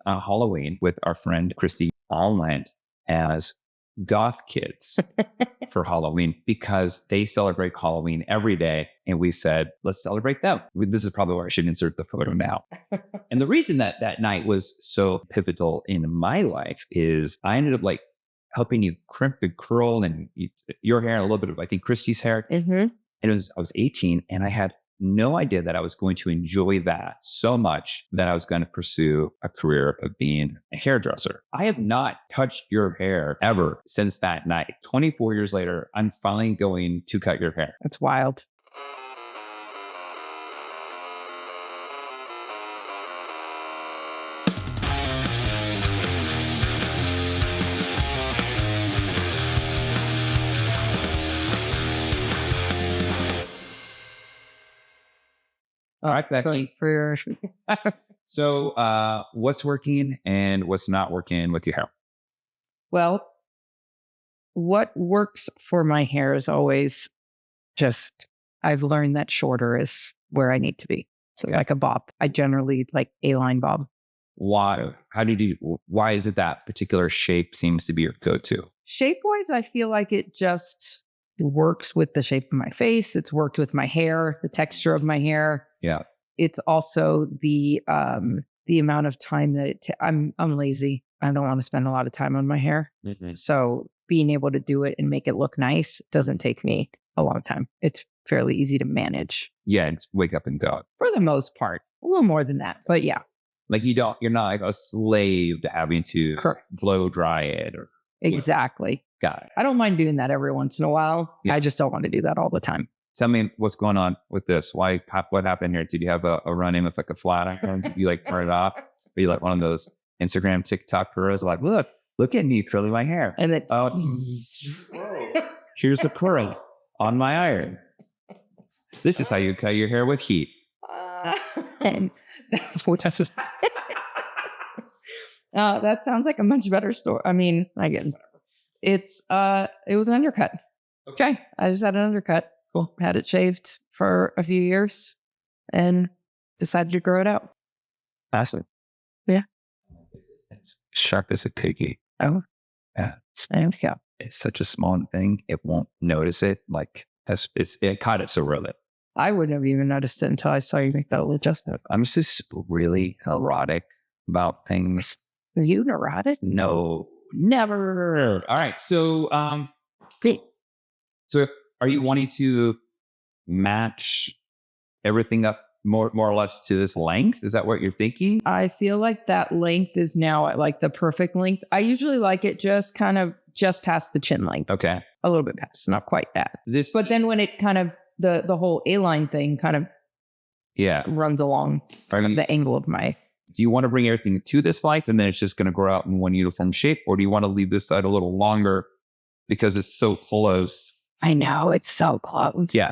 Halloween with our friend Christy all went as goth kids for Halloween because they celebrate Halloween every day. And we said, let's celebrate them. This is probably where I should insert the photo now. And the reason that that night was so pivotal in my life is I ended up like helping you crimp and curl and your hair and a little bit of, I think, Christy's hair. Mm-hmm. And I was 18 and I had no idea that I was going to enjoy that so much that I was going to pursue a career of being a hairdresser. I have not touched your hair ever since that night. 24 years later, I'm finally going to cut your hair. That's wild. All right, Becky. For So what's working and what's not working with your hair? Well, what works for my hair is always just, I've learned that shorter is where I need to be. So like a bob. I generally like A-line bob. Why? Why is it that particular shape seems to be your go-to? Shape-wise, I feel like it just works with the shape of my face. It's worked with my hair, the texture of my hair. Yeah. It's also the amount of time that I'm lazy. I don't want to spend a lot of time on my hair. Mm-hmm. So being able to do it and make it look nice doesn't take me a long time. It's fairly easy to manage. Yeah, just wake up and go. For the most part. A little more than that, but yeah. Like you're not like a slave to having to Correct. blow dry it or Exactly. Got it. I don't mind doing that every once in a while. Yeah. I just don't want to do that all the time. Tell me what's going on with this. What happened here? Did you have a run-in with like a flat iron? Did you like turn it off? Or you like one of those Instagram, TikTok girls like, look at me curling my hair. And it's here's the curl on my iron. This is how you cut your hair with heat. and that sounds like a much better story. I mean, I guess it was an undercut. Okay. I just had an undercut. Cool. Had it shaved for a few years and decided to grow it out. Awesome. Yeah. It's sharp as a cookie. Oh. Yeah. Okay. It's such a small thing. It won't notice it. Like it caught it so early. I wouldn't have even noticed it until I saw you make that little adjustment. I'm just really neurotic about things. Are you neurotic? No, never. All right. So, cool. So are you wanting to match everything up more or less to this length? Is that what you're thinking? I feel like that length is now at like the perfect length. I usually like it just past the chin length. Okay. A little bit past, not quite that. But then when it kind of, the whole A-line thing kind of runs along the angle of my... Do you want to bring everything to this length and then it's just going to grow out in one uniform shape? Or do you want to leave this side a little longer because it's so close? I know, it's so close. Yeah.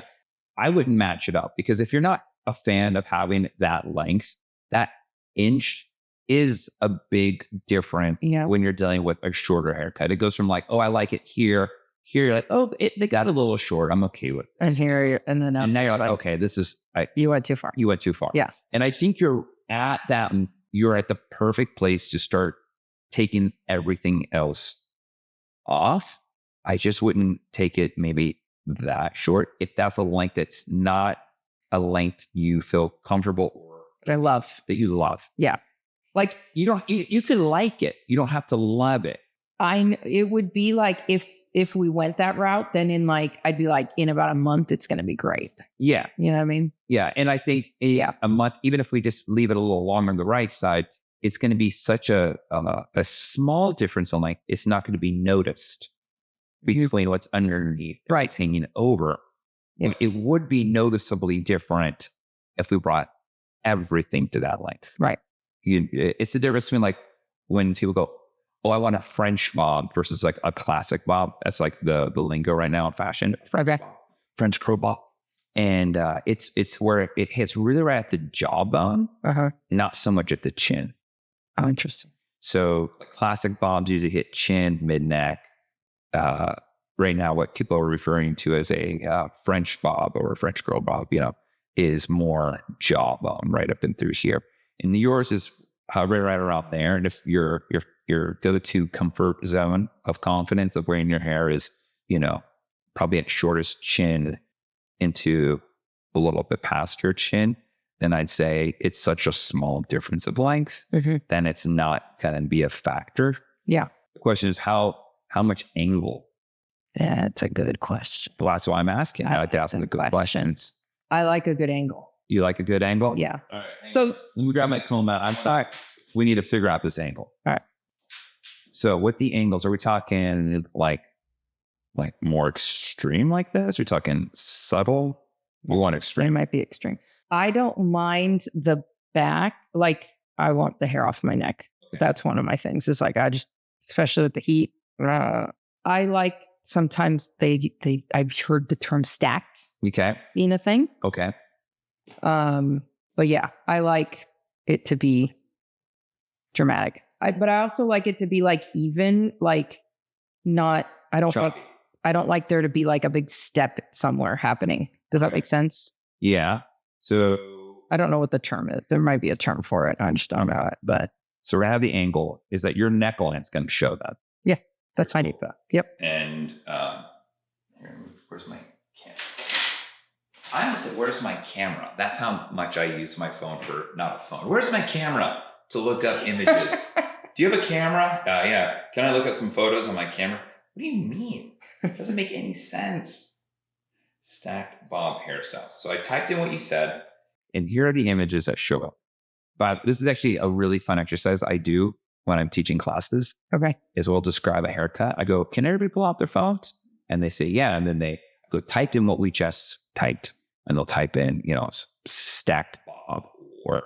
I wouldn't match it up because if you're not a fan of having that length, that inch is a big difference when you're dealing with a shorter haircut. It goes from like, oh, I like it here. Here, you're like, oh, they got a little short. I'm okay with it. And here, and then and now you're like, okay, this is... you went too far. You went too far. Yeah. And I think you're at the perfect place to start taking everything else off. I just wouldn't take it maybe that short. If that's a length that's not a length you feel comfortable or that I love. That you love. Yeah. Like you can like it. You don't have to love it. It would be like if we went that route, then I'd be like, in about a month, it's going to be great. Yeah. You know what I mean? Yeah. And I think a month, even if we just leave it a little longer on the right side, it's going to be such a small difference on length. It's not going to be noticed between what's underneath and what's hanging over. Yeah. It would be noticeably different if we brought everything to that length. Right. It's the difference between like when people go, oh, I want a French bob versus like a classic bob. That's like the lingo right now in fashion. French curl bob. And it's where it hits really right at the jawbone, not so much at the chin. Oh, interesting. So classic bobs usually hit chin, mid-neck. Right now, what people are referring to as a French bob or a French curl bob, is more jawbone right up and through here. And yours is hover right around there. And if your go-to comfort zone of confidence of wearing your hair is, probably at shortest chin into a little bit past your chin, then I'd say it's such a small difference of length, then it's not going to be a factor. Yeah. The question is how much angle? That's a good question. Well, that's why I'm asking. I like to ask the good questions. I like a good angle. You like a good angle? Yeah. All right. So let me grab my comb out. I'm sorry. We need to figure out this angle. All right. So with the angles, are we talking like more extreme like this? Are we talking subtle? We want extreme. It might be extreme. I don't mind the back. Like I want the hair off my neck. Okay. That's one of my things. It's like especially with the heat. I like sometimes I've heard the term stacked. Okay. Being a thing. Okay. But yeah, I like it to be dramatic. But I also like it to be like even, like not. I don't like there to be like a big step somewhere happening. Does that make sense? Yeah. So I don't know what the term is. There might be a term for it. I just don't know it. But so we have the angle is that your neckline's going to show that. Yeah, that's fine. Yep. And where's my camera? I almost said, where's my camera? That's how much I use my phone for, not a phone. Where's my camera to look up images? Do you have a camera? Yeah. Can I look up some photos on my camera? What do you mean? It doesn't make any sense. Stacked bob hairstyles. So I typed in what you said, and here are the images that show up. But this is actually a really fun exercise I do when I'm teaching classes. Okay. Is we'll describe a haircut. I go, can everybody pull out their phones? And they say, yeah. And then they go type in what we just typed. And they'll type in, stacked bob or,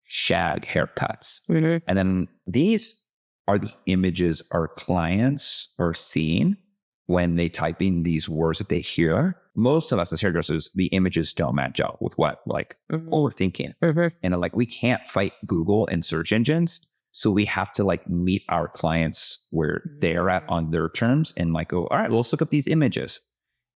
shag haircuts. And then these are the images our clients are seeing when they type in these words that they hear. Most of us as hairdressers, the images don't match up with what we're thinking. And we can't fight Google and search engines. So we have to meet our clients where they're at on their terms and go, all right, well, let's look up these images.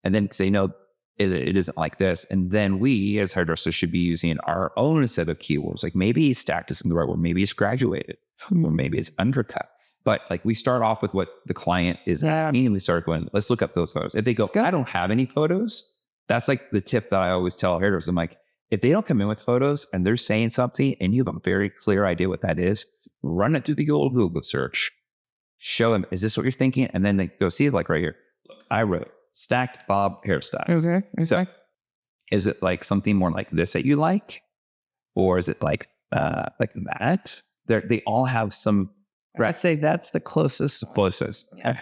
And then say, no, it isn't like this. And then we as hairdressers should be using our own set of keywords. Maybe he's stacked isn't the right word. Maybe it's graduated or maybe it's undercut. But we start off with what the client is asking, and we start going, let's look up those photos. If they go, I don't have any photos, that's the tip that I always tell hairdressers. I'm like, if they don't come in with photos and they're saying something and you have a very clear idea what that is, run it through the old Google search. Show them, is this what you're thinking? And then they go, see, right here. Look, I wrote stacked bob hairstyles. Okay. So is it something more like this that you like? Or is it like that? They all have some. I'd say that's the closest. Yeah.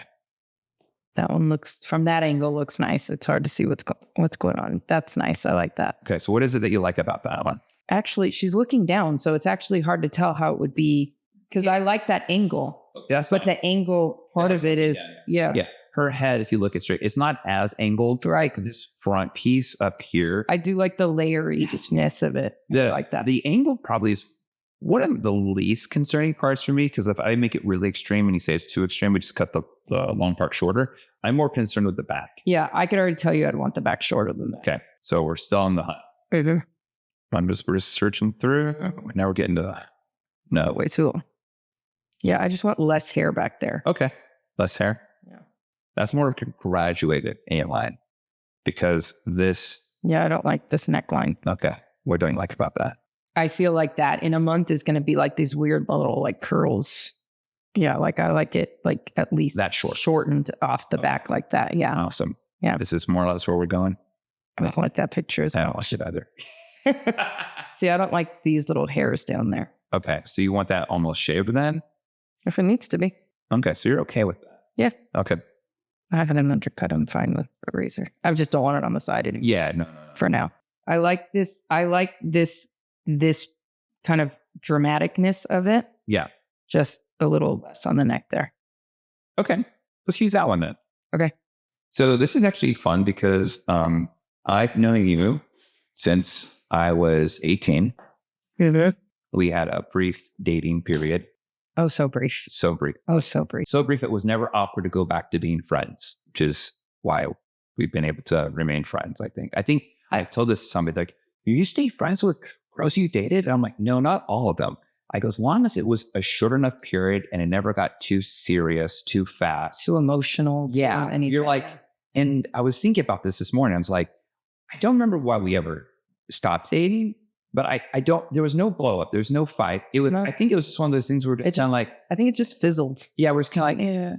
That one from that angle looks nice. It's hard to see what's going on. That's nice. I like that. Okay. So what is it that you like about that one? Actually, she's looking down. So it's actually hard to tell how it would be because I like that angle. Yes. But the angle part of it is, yeah. Her head, if you look at straight, it's not as angled. Right. This front piece up here. I do like the layeriness of it. I like that. The angle probably is one of the least concerning parts for me, because if I make it really extreme and you say it's too extreme, we just cut the long part shorter. I'm more concerned with the back. Yeah, I could already tell you I'd want the back shorter than that. Okay, so we're still on the hunt. We're searching through. Now we're getting to no, way too long. Yeah, I just want less hair back there. Okay, less hair. Yeah, that's more of a graduated A-line because this. Yeah, I don't like this neckline. Okay, what don't you like about that? I feel like that in a month is going to be these weird little curls. Yeah, I like it at least that shortened off the back like that. Yeah. Awesome. Yeah. This is more or less where we're going. I don't like that picture as well. I don't like it either. See, I don't like these little hairs down there. Okay. So you want that almost shaved then? If it needs to be. Okay. So you're okay with that? Yeah. Okay. I have an undercut. I'm fine with a razor. I just don't want it on the side anymore. Yeah. No. For now. I like this kind of dramaticness of it. Yeah. Just a little less on the neck there. Okay. Let's use that one then. Okay. So this is actually fun because I've known you since I was 18. Mm-hmm. We had a brief dating period. Oh, so brief. So brief. Oh, so brief. So brief it was never awkward to go back to being friends, which is why we've been able to remain friends, I think. I think I've told this to somebody, you stay friends with girls you dated? And I'm like, no, not all of them. I go, as long as it was a short enough period and it never got too serious, too fast. Too emotional. Yeah. Too anything. You're like, and I was thinking about this morning. I was like, I don't remember why we ever stopped dating, but I don't, there was no blow up. There was no fight. It was, No. I think it was just one of those things where we're just kind of like, I think it just fizzled. yeah, we're just kind of like, yeah.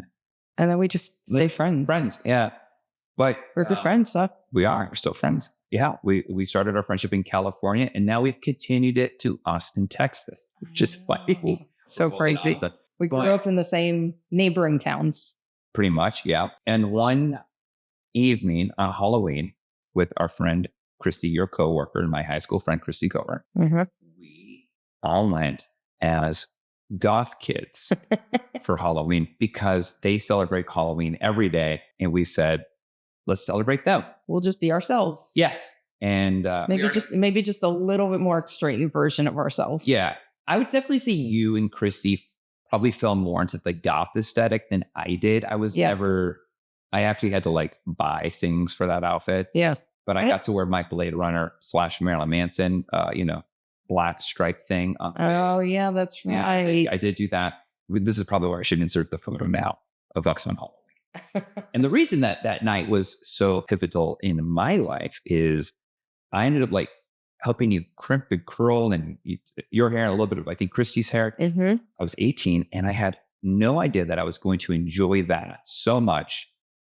And then we just stay friends. Friends. Yeah. But We're good friends, huh? we are. We're still friends. Yeah. We started our friendship in California and now we've continued it to Austin, Texas, which is funny. So crazy. We grew up in the same neighboring towns. Pretty much. Yeah. And one evening on Halloween with our friend Christy, your coworker, and my high school friend Christy Cover, we all went as goth kids for Halloween because they celebrate Halloween every day. And we said, let's celebrate them. We'll just be ourselves. Yes. And maybe just a little bit more extreme version of ourselves. Yeah. I would definitely see you and Christy probably fell more into the goth aesthetic than I did. I actually had to like buy things for that outfit. Yeah. But I got to wear my Blade Runner / Marilyn Manson, black stripe thing. Oh, yeah, that's right. I did do that. This is probably where I should insert the photo now of us on Halloween. And the reason that night was so pivotal in my life is I ended up like helping you crimp and curl and your hair and a little bit of, I think, Christy's hair. Mm-hmm. I was 18 and I had no idea that I was going to enjoy that so much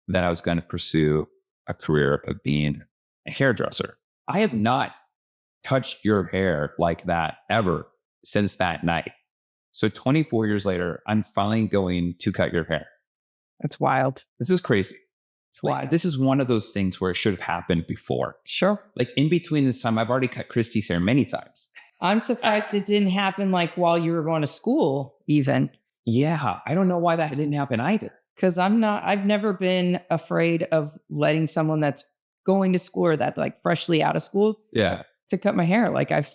that I was going to pursue a career of being a hairdresser. I have not touched your hair like that ever since that night. So 24 years later, I'm finally going to cut your hair. That's wild. This is crazy. It's wild. This is one of those things where it should have happened before. Sure. Like in between this time, I've already cut Christy's hair many times. I'm surprised it didn't happen like while you were going to school even. Yeah. I don't know why that didn't happen either. Because I've never been afraid of letting someone that's going to school or that like freshly out of school to cut my hair. Like I've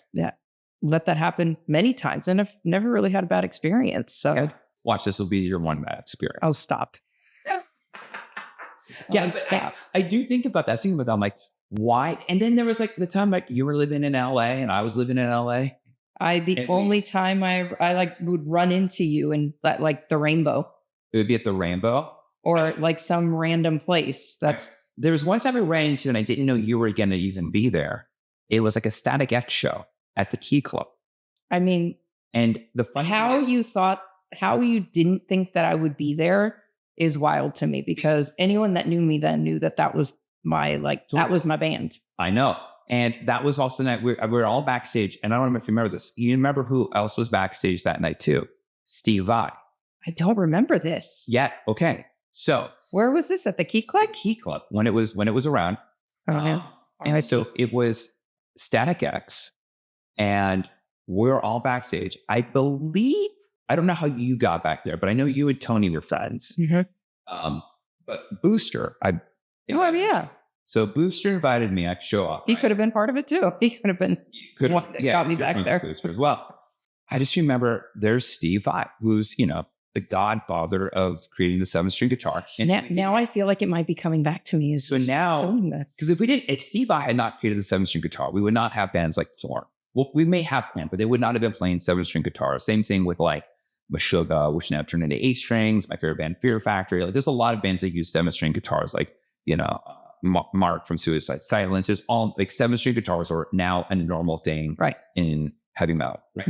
let that happen many times and I've never really had a bad experience. So watch, this will be your one bad experience. Oh, stop. Yeah, stop. I do think about that. I think about that. I'm like, why? And then there was like the time like you were living in LA and I was living in LA. The only time I like would run into you and like the Rainbow. It would be at the Rainbow. Or like some random place. There was one time I ran into and I didn't know you were going to even be there. It was like a Static X show at the Key Club. I mean, and the funny how you didn't think that I would be there is wild to me because anyone that knew me then knew that was my that was my band. I know. And that was also night we were all backstage. And I don't know if you remember this. You remember who else was backstage that night too? Steve Vai. I don't remember this. Yeah. Okay. So where was this at the Key Club? The Key Club when it was around. And so it was Static X, and we're all backstage. I believe I don't know how you got back there, but I know you and Tony were friends. Mm-hmm. But Booster, yeah. So Booster invited me. I show up. He could have been part of it too. He could have been one that got me back there. Booster as well. I just remember there's Steve Vai, who's the godfather of creating the 7-string guitar. And now I feel like it might be coming back to me. So now, because if Steve Vai had not created the 7-string guitar, we would not have bands like Thorn. Well, we may have them, but they would not have been playing 7-string guitar. Same thing with like Meshuggah, which now turned into 8 strings. My favorite band, Fear Factory. Like there's a lot of bands that use 7-string guitars, like Mark from Suicide Silence. There's all like 7-string guitars are now a normal thing, right, in heavy metal. Right?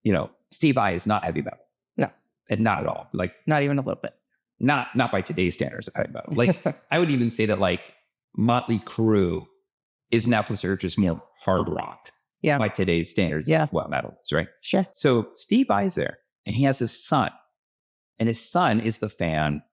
Yep. Steve Vai is not heavy metal. No. And not at all. Like not even a little bit. Not by today's standards of heavy metal. Like I would even say that like Motley Crue is now considered just more hard rock. Yeah. By today's standards. Yeah. Well, metal is, right? Sure. So Steve Vai's there and he has his son. And his son is the fan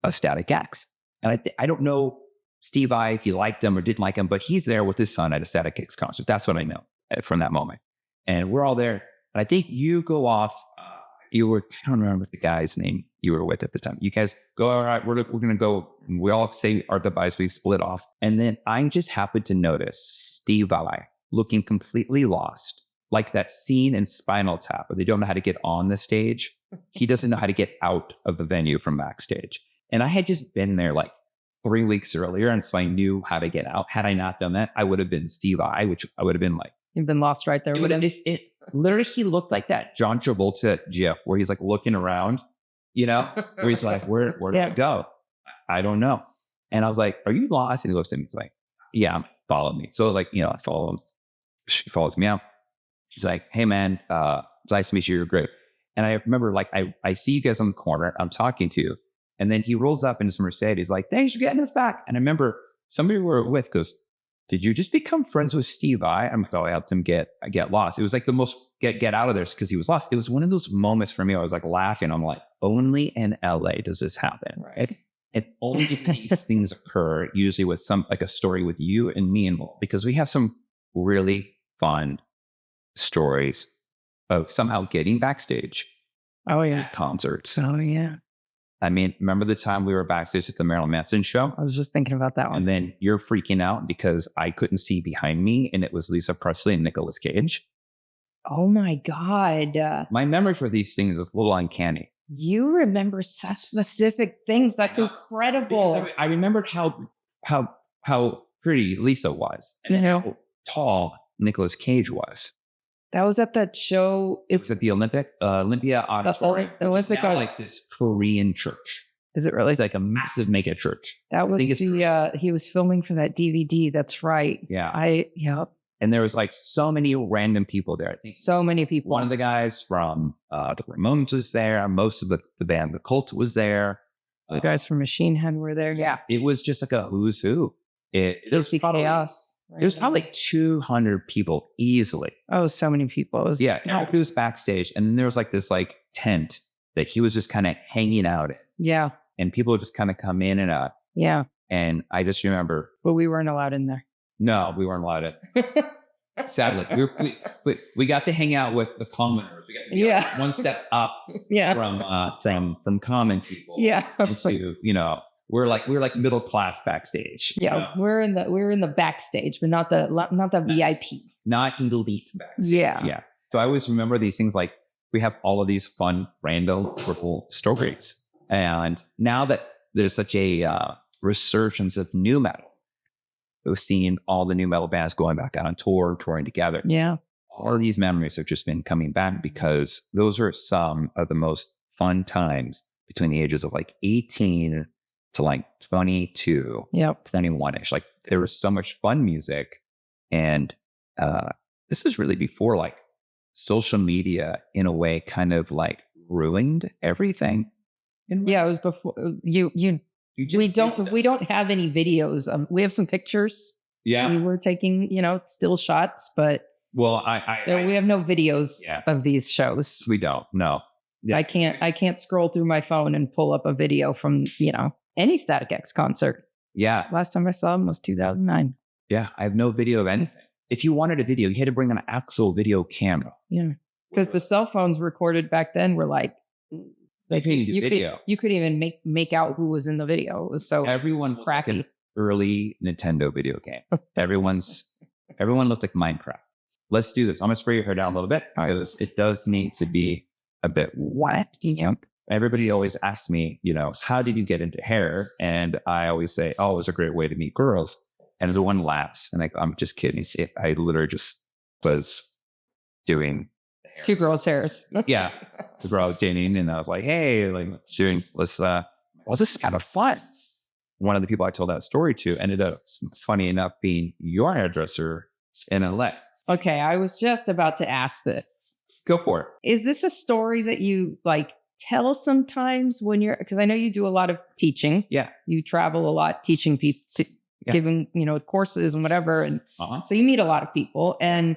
of Static X. And I don't know Steve Vai if he liked him or didn't like him, but he's there with his son at a Static X concert. That's what I know from that moment. And we're all there. And I think you go off. I don't remember the guy's name you were with at the time. You guys go, all right, we're going to go. And we all say our goodbyes. We split off. And then I just happened to notice Steve Vai looking completely lost, like that scene in Spinal Tap where they don't know how to get on the stage. He doesn't know how to get out of the venue from backstage. And I had just been there like 3 weeks earlier. And so I knew how to get out. Had I not done that, I would have been Steve Vai, which I would have been like You've been lost right there with him. It literally, he looked like that John Travolta GIF where he's like looking around, where he's like, where did I go? I don't know. And I was like, are you lost? And he looks at me. He's like, yeah, follow me. So like, I follow him. She follows me out. She's like, hey man, nice to meet you. You're great. And I remember like, I see you guys on the corner. I'm talking to you. And then he rolls up in his Mercedes like, thanks for getting us back. And I remember somebody we were with goes, did you just become friends with Steve I? I'm like, oh, I helped him get lost. It was like the most get out of there because he was lost. It was one of those moments for me. I was like laughing. I'm like, only in LA does this happen, right? And only these things occur usually with like a story with you and me involved, because we have some really fun stories of somehow getting backstage. Oh yeah, at concerts. Oh yeah. I mean, remember the time we were backstage at the Marilyn Manson show? I was just thinking about that one. And then you're freaking out because I couldn't see behind me and it was Lisa Presley and Nicolas Cage. Oh my God. My memory for these things is a little uncanny. You remember such specific things. That's incredible. I remembered how pretty Lisa was and how tall Nicolas Cage was. That was at that show. It was at the Olympia Auditorium. It was like this Korean church. Is it really? It's like a massive mega church. That was he was filming for that DVD. That's right. Yeah. And there was like so many random people there. I think so many people. One of the guys from the Ramones was there. Most of the band, The Cult, was there. The guys from Machine Head were there. Yeah. It was just like a who's who. It was chaos. Right? There's probably like 200 people easily. Oh, so many people. He was backstage. And then there was like this like tent that he was just kind of hanging out in. Yeah. And people would just kind of come in and out. Yeah. And I just remember. But we weren't allowed in there. No, we weren't allowed in. Sadly, we got to hang out with the commoners. We got to be like one step up from common people. Yeah. Into, we're like middle class backstage. Yeah. We're in the backstage, but not the VIP. Not elite backstage. Yeah. Yeah. So I always remember these things like we have all of these fun, random, purple stories. And now that there's such a resurgence of new metal, we've seen all the new metal bands going back out on tour, touring together. Yeah. All of these memories have just been coming back because those are some of the most fun times between the ages of like 18 to like 22, 21-ish. Like there was so much fun music. And this is really before like social media in a way kind of like ruined everything. Yeah, it was before we don't have any videos. We have some pictures. Yeah. We were taking, still shots, but we have no videos of these shows. We don't. No. Yeah. I can't scroll through my phone and pull up a video from, any Static X concert. Yeah. Last time I saw them was 2009. Yeah. I have no video of anything. If you wanted a video, you had to bring an actual video camera. Yeah. Because the cell phones recorded back then were like, you could even make out who was in the video. It was so everyone crappy. Like an early Nintendo video game. Everyone looked like Minecraft. Let's do this. I'm gonna spray your hair down a little bit because it does need to be a bit wet. Everybody always asks me, how did you get into hair? And I always say, oh, it was a great way to meet girls. And everyone laughs. And I'm just kidding. See, I literally just was doing two girls' hairs. Yeah. The girl I was dating. And I was like, hey, this is kind of fun. One of the people I told that story to ended up, funny enough, being your hairdresser in LA. Okay. I was just about to ask this. Go for it. Is this a story that you tell sometimes when because I know you do a lot of teaching. Yeah. You travel a lot teaching people, giving, courses and whatever. And so you meet a lot of people. And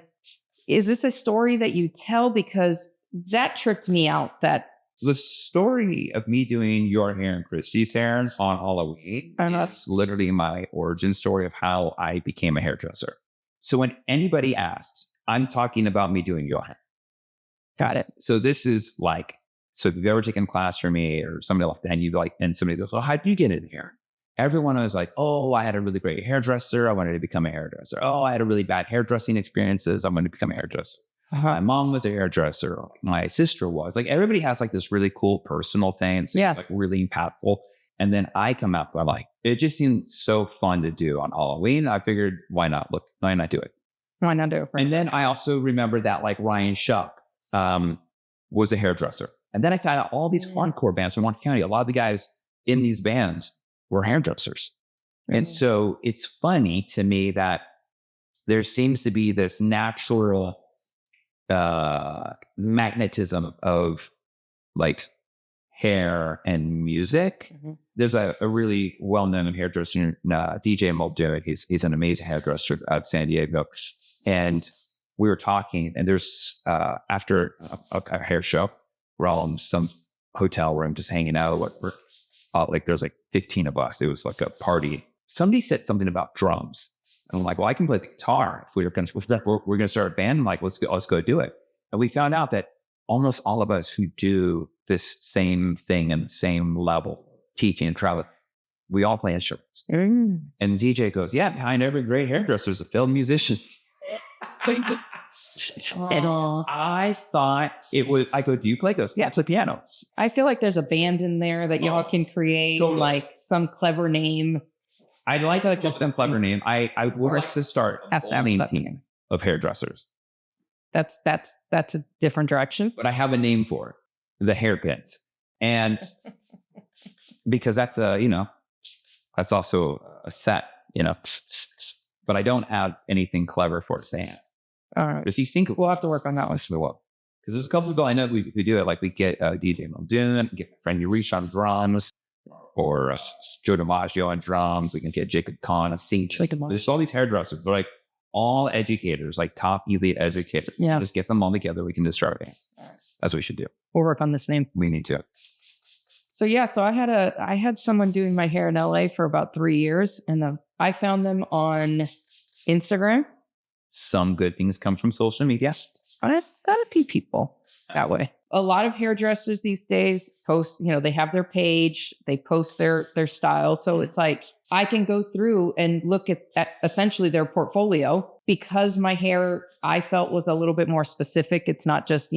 is this a story that you tell? Because that tripped me out. That the story of me doing your hair and Christy's hair on Halloween is literally my origin story of how I became a hairdresser. So when anybody asks, I'm talking about me doing your hair. Got it. So this is so if you've ever taken class from me or somebody like that, and somebody goes, well, how did you get in here? Everyone was like, oh, I had a really great hairdresser. I wanted to become a hairdresser. Oh, I had a really bad hairdressing experiences. I wanted to become a hairdresser. My mom was a hairdresser. My sister was. Everybody has this really cool personal thing. It's really impactful. And then I come out, it just seemed so fun to do on Halloween. I figured, why not do it? Why not do it? And then I also remember that like Ryan Shuck was a hairdresser. And then I found out all these hardcore bands from Washington County, a lot of the guys in these bands were hairdressers. And so it's funny to me that there seems to be this natural magnetism of like hair and music. There's a really well-known hairdresser, DJ Muldoon. He's an amazing hairdresser out of San Diego. And we were talking, and there's after a hair show, we're all in some hotel room just hanging out. Like there's like 15 of us. It was like a party. Somebody said something about drums. And I'm like, well, I can play the guitar. If we're going to start a band, I'm like, let's go do it. And we found out that almost all of us who do this same thing and the same level, teaching and travel, we all play instruments. And DJ goes, yeah, behind every great hairdresser is a failed musician. And I thought it was, I go, do you play? Goes, yeah, I play piano. I feel like there's a band in there that y'all can create, like some clever name. I'd like some clever name. I would like to start a team of hairdressers. That's a different direction. But I have a name for it, the hairpins. And because that's that's also a set, but I don't have anything clever for it. All right. If you think we'll have to work on that one. Because there's a couple of people I know who do it. Like we get DJ Muldoon, get my friend Urish on drums, or Joe DiMaggio on drums. We can get Jacob Kahn on singing. There's all these hairdressers. They're like all educators, like top elite educators. Yeah. Just get them all together. We can just start it. That's what we should do. We'll work on this name. We need to. So yeah, so I had someone doing my hair in LA for about 3 years, and I found them on Instagram. Some good things come from social media. I gotta be people that way. A lot of hairdressers these days post, they have their page, they post their style. So it's like, I can go through and look at essentially their portfolio, because my hair, I felt, was a little bit more specific. It's not just,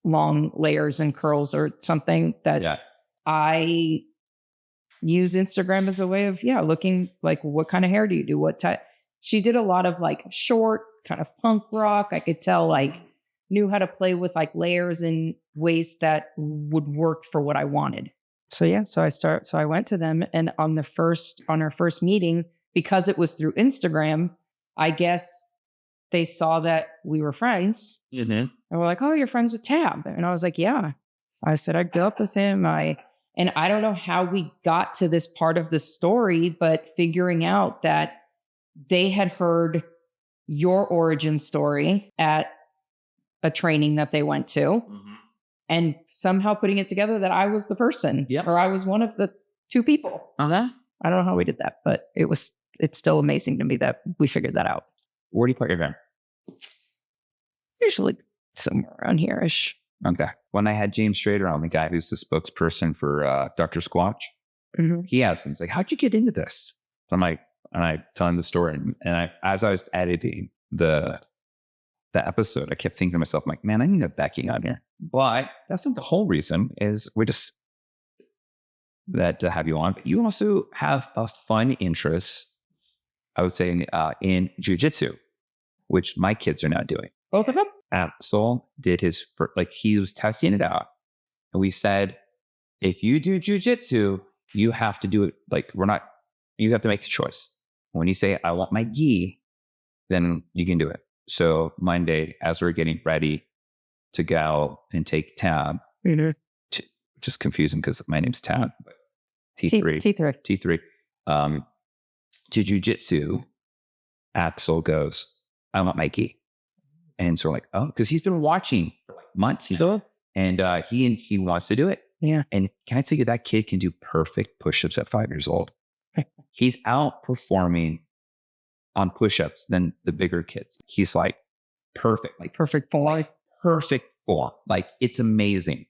long layers and curls or something that I use Instagram as a way of, looking like, what kind of hair do you do? What type? She did a lot of like short kind of punk rock. I could tell knew how to play with like layers in ways that would work for what I wanted. So I went to them, and on our first meeting, because it was through Instagram, I guess they saw that we were friends. Mm-hmm. And we're like, oh, you're friends with Tab. And I was like, yeah. I said, I grew up with him. And I don't know how we got to this part of the story, but figuring out that they had heard your origin story at a training that they went to, and somehow putting it together that I was the person, or I was one of the two people. I don't know how we did that, but it's still amazing to me that we figured that out. Where do you put your hair? Usually somewhere around here-ish. Okay. When I had James Strader on, the guy who's the spokesperson for Dr. Squatch, he asked me, he's like, how'd you get into this? So I'm like, and I tell him the story. And as I was editing the episode, I kept thinking to myself, I'm like, man, I need a Becky on here. But that's not the whole reason. Is we're just that to have you on. But you also have a fun interest, I would say, in jiu-jitsu, which my kids are now doing. Both of them? Axel did his first, he was testing it out. And we said, if you do jiu-jitsu, you have to do it. You have to make the choice. When you say, I want my gi, then you can do it. So Monday, as we're getting ready to go and take Tab, just confusing because my name's Tab, but T3, to jiu-jitsu, Axel goes, I want my gi. And so we're like, oh, because he's been watching for months, and he wants to do it. Yeah. And can I tell you, that kid can do perfect push-ups at 5 years old. He's outperforming on push-ups than the bigger kids. He's perfect, perfect form. Perfect form. It's amazing.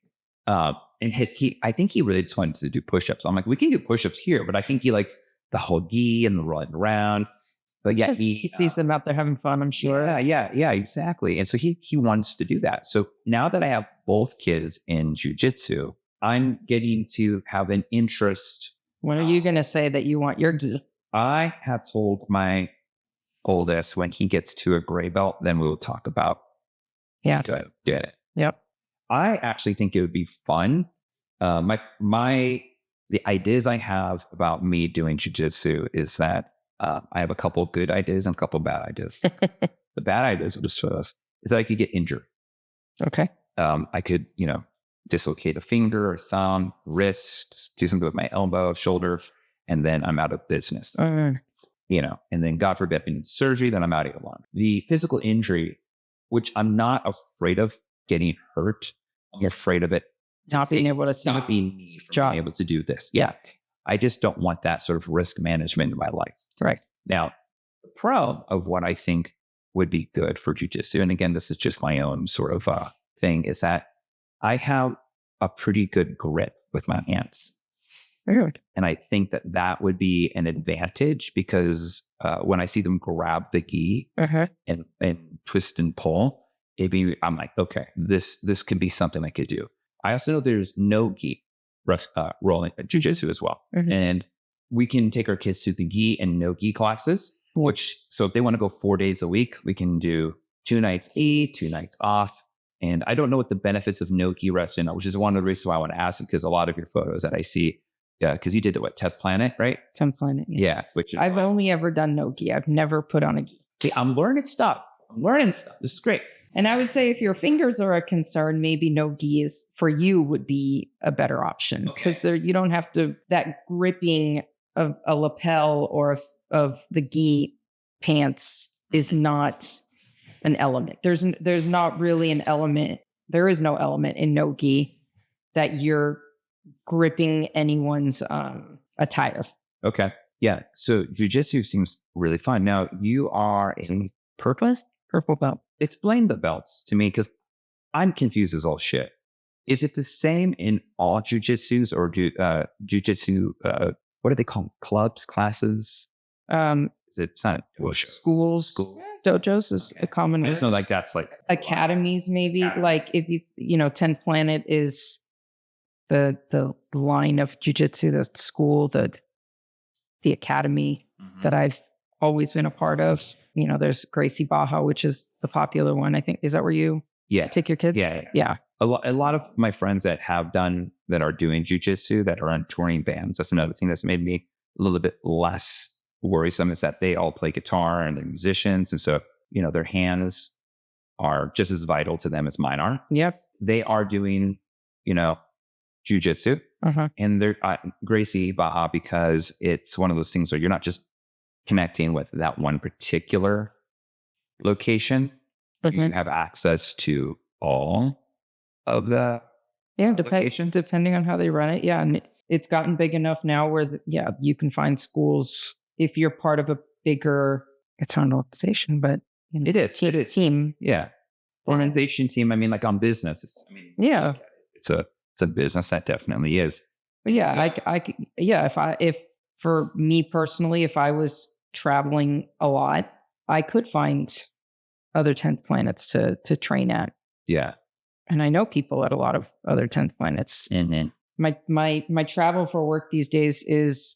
And I think he really just wanted to do push-ups. I'm like, we can do push-ups here, but I think he likes the whole gi and the rolling around. But yeah, he sees them out there having fun, I'm sure. Yeah, exactly. And so he wants to do that. So now that I have both kids in jiu-jitsu, I'm getting to have an interest. When are you going to say that you want your gi? I have told my oldest, when he gets to a gray belt, then we will talk about doing it. Yep. I actually think it would be fun. The ideas I have about me doing jujitsu is that I have a couple of good ideas and a couple of bad ideas. The bad ideas is that I could get injured. Okay. I could, dislocate a finger or thumb, wrist, do something with my elbow, shoulder, and then I'm out of business. And then God forbid, I need surgery, then I'm out of here long. The physical injury, which I'm not afraid of getting hurt, I'm afraid of it Not being able to stopping me from being able to do this. Yeah. I just don't want that sort of risk management in my life. Right. Now, the pro of what I think would be good for jujitsu, and again, this is just my own sort of thing, is that I have a pretty good grip with my hands. Weird. And I think that would be an advantage because when I see them grab the gi and twist and pull, I'm like, okay, this could be something I could do. I also know there's no gi rolling jujitsu as well. And we can take our kids to the gi and no gi classes, so if they want to go 4 days a week, we can do 2 nights 2 nights off. And I don't know what the benefits of no gi wrestling are, which is one of the reasons why I want to ask, because a lot of your photos that I see, because you did the 10th Planet, right? 10th Planet. Yeah. Which is I've only ever done no gi. I've never put on a gi. See, I'm learning stuff. This is great. And I would say if your fingers are a concern, maybe no gi is for you would be a better option, because you don't have to, that gripping of a lapel or of the gi pants is not an element. There's not really an element. There is no element in no gi that you're gripping anyone's attire. Okay. Yeah. So jujitsu seems really fun. Now you are in purple belt. Explain the belts to me, because I'm confused as all shit. Is it the same in all jujitsus, or jujitsu? What do they call them? Clubs, classes? It's not schools. Dojos is a common. I just know that's like academies, maybe. Like if 10th Planet is the line of jujitsu, the school, the academy that I've always been a part of. There's Gracie Baja, which is the popular one. I think, is that where you take your kids? Yeah. A lot of my friends that are doing jujitsu, that are on touring bands, that's another thing that's made me a little bit less worrisome, is that they all play guitar and they're musicians. And so, their hands are just as vital to them as mine are. Yep. They are doing, jujitsu. And they're Gracie Baja, because it's one of those things where you're not just connecting with that one particular location. You have access to all of the locations. Depending on how they run it. Yeah. And it's gotten big enough now where, you can find schools if you're part of a bigger, it's not an organization, but it is team. Yeah. Organization team. I mean, like on business. It's a business that definitely is. But if for me personally, if I was traveling a lot, I could find other 10th Planets to train at. Yeah. And I know people at a lot of other 10th Planets. My travel for work these days is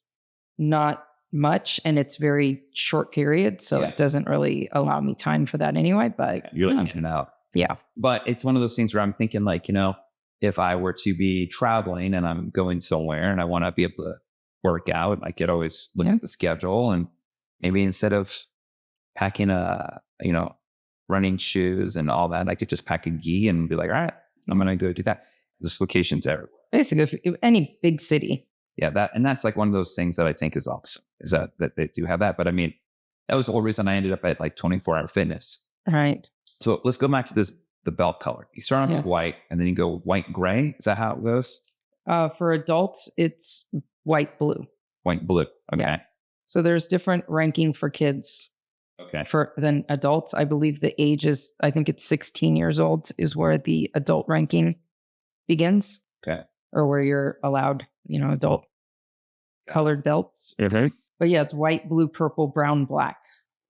not much, and it's very short period. So it doesn't really allow me time for that anyway, but you're like in and out. Yeah. But it's one of those things where I'm thinking, like, if I were to be traveling and I'm going somewhere and I want to be able to work out, I could always look at the schedule, and maybe instead of packing running shoes and all that, I could just pack a gi and be like, all right, I'm going to go do that. There's locations everywhere. Basically, if any big city. Yeah, that's like one of those things that I think is awesome, is that they do have that. But I mean, that was the whole reason I ended up at like 24-hour fitness. Right. So let's go back to the belt color. You start off with white, and then you go white gray. Is that how it goes? For adults, it's white blue. White blue. Okay. Yeah. So there's different ranking for kids. Okay. Than adults. I believe the age is, I think it's 16 years old is where the adult ranking begins. Okay. Or where you're allowed, adult colored belts. Mm-hmm. But yeah, it's white, blue, purple, brown, black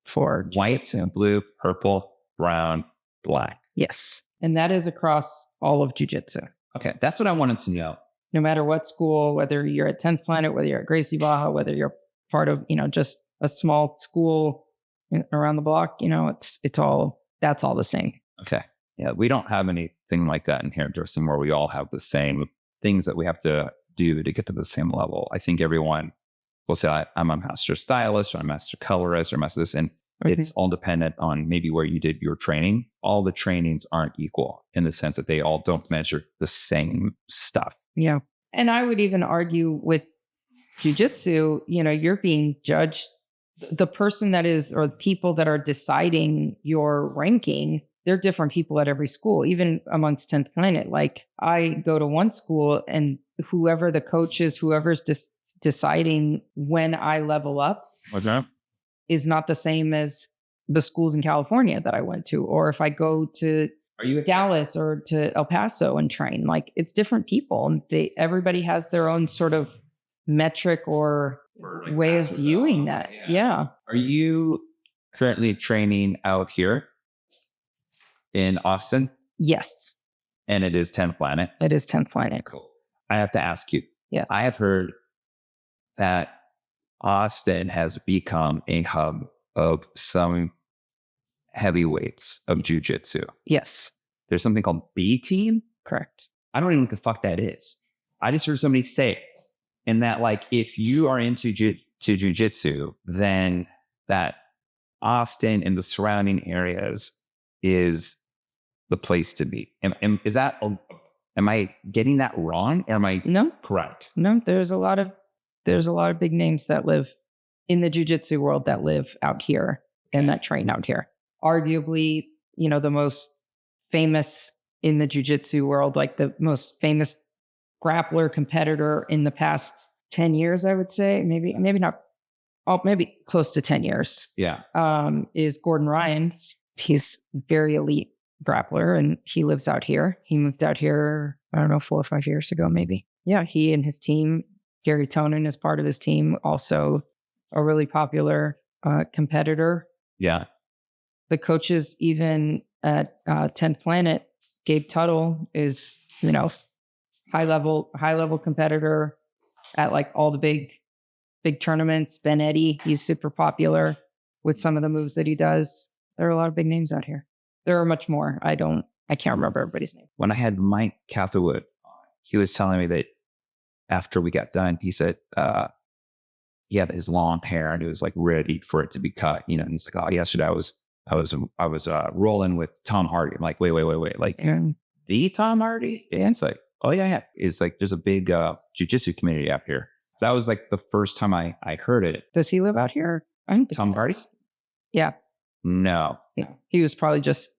for white and blue, purple, brown, black. Yes. And that is across all of jiu-jitsu. Okay. That's what I wanted to know. No matter what school, whether you're at 10th Planet, whether you're at Gracie Baja, whether you're part of, just a small school around the block, that's all the same. Okay. Yeah. We don't have anything like that in hairdressing where we all have the same things that we have to do to get to the same level. I think everyone will say, I'm a master stylist or I'm a master colorist or master this. And it's all dependent on maybe where you did your training. All the trainings aren't equal in the sense that they all don't measure the same stuff. Yeah. And I would even argue with jiu-jitsu, you're being judged. The person that is, or the people that are deciding your ranking, they're different people at every school, even amongst 10th Planet. Like I go to one school and whoever the coach is, whoever's deciding when I level up is not the same as the schools in California that I went to. Or if I go to Dallas or to El Paso and train, like it's different people. And everybody has their own sort of metric or way of viewing that. Yeah. Are you currently training out here in Austin? Yes. And it is 10th Planet? It is 10th Planet. Cool. I have to ask you. Yes. I have heard that Austin has become a hub of some heavyweights of jiu-jitsu. Yes. There's something called B Team? Correct. I don't even know what the fuck that is. I just heard somebody say it. And that like, if you are into jiu-jitsu, then that Austin and the surrounding areas is the place to be. Am I getting that wrong? Am I correct? No, there's a lot of big names that live in the jiu-jitsu world that live out here and that train out here. Arguably, the most famous in the jiu-jitsu world, like the most famous grappler competitor in the past 10 years, I would say, maybe not, maybe close to 10 years. Yeah. Is Gordon Ryan. He's very elite grappler and he lives out here. He moved out here, I don't know, 4 or 5 years ago, maybe. Yeah. He and his team, Gary Tonin is part of his team, also a really popular competitor. Yeah. The coaches, even at 10th Planet, Gabe Tuttle is, high level competitor at like all the big tournaments. Ben Eddy, he's super popular with some of the moves that he does. There are a lot of big names out here. There are much more. I can't remember everybody's name. When I had Mike Catherwood, he was telling me that after we got done, he said he had his long hair and it was like ready for it to be cut. And he's like, oh, yesterday I was rolling with Tom Hardy. I'm like, wait, like the Tom Hardy? And it's like, oh yeah. It's like there's a big jiu-jitsu community out here. That was like the first time I heard it. Does he live out here? I don't think Tom Hardy? Yeah. No. He was probably just.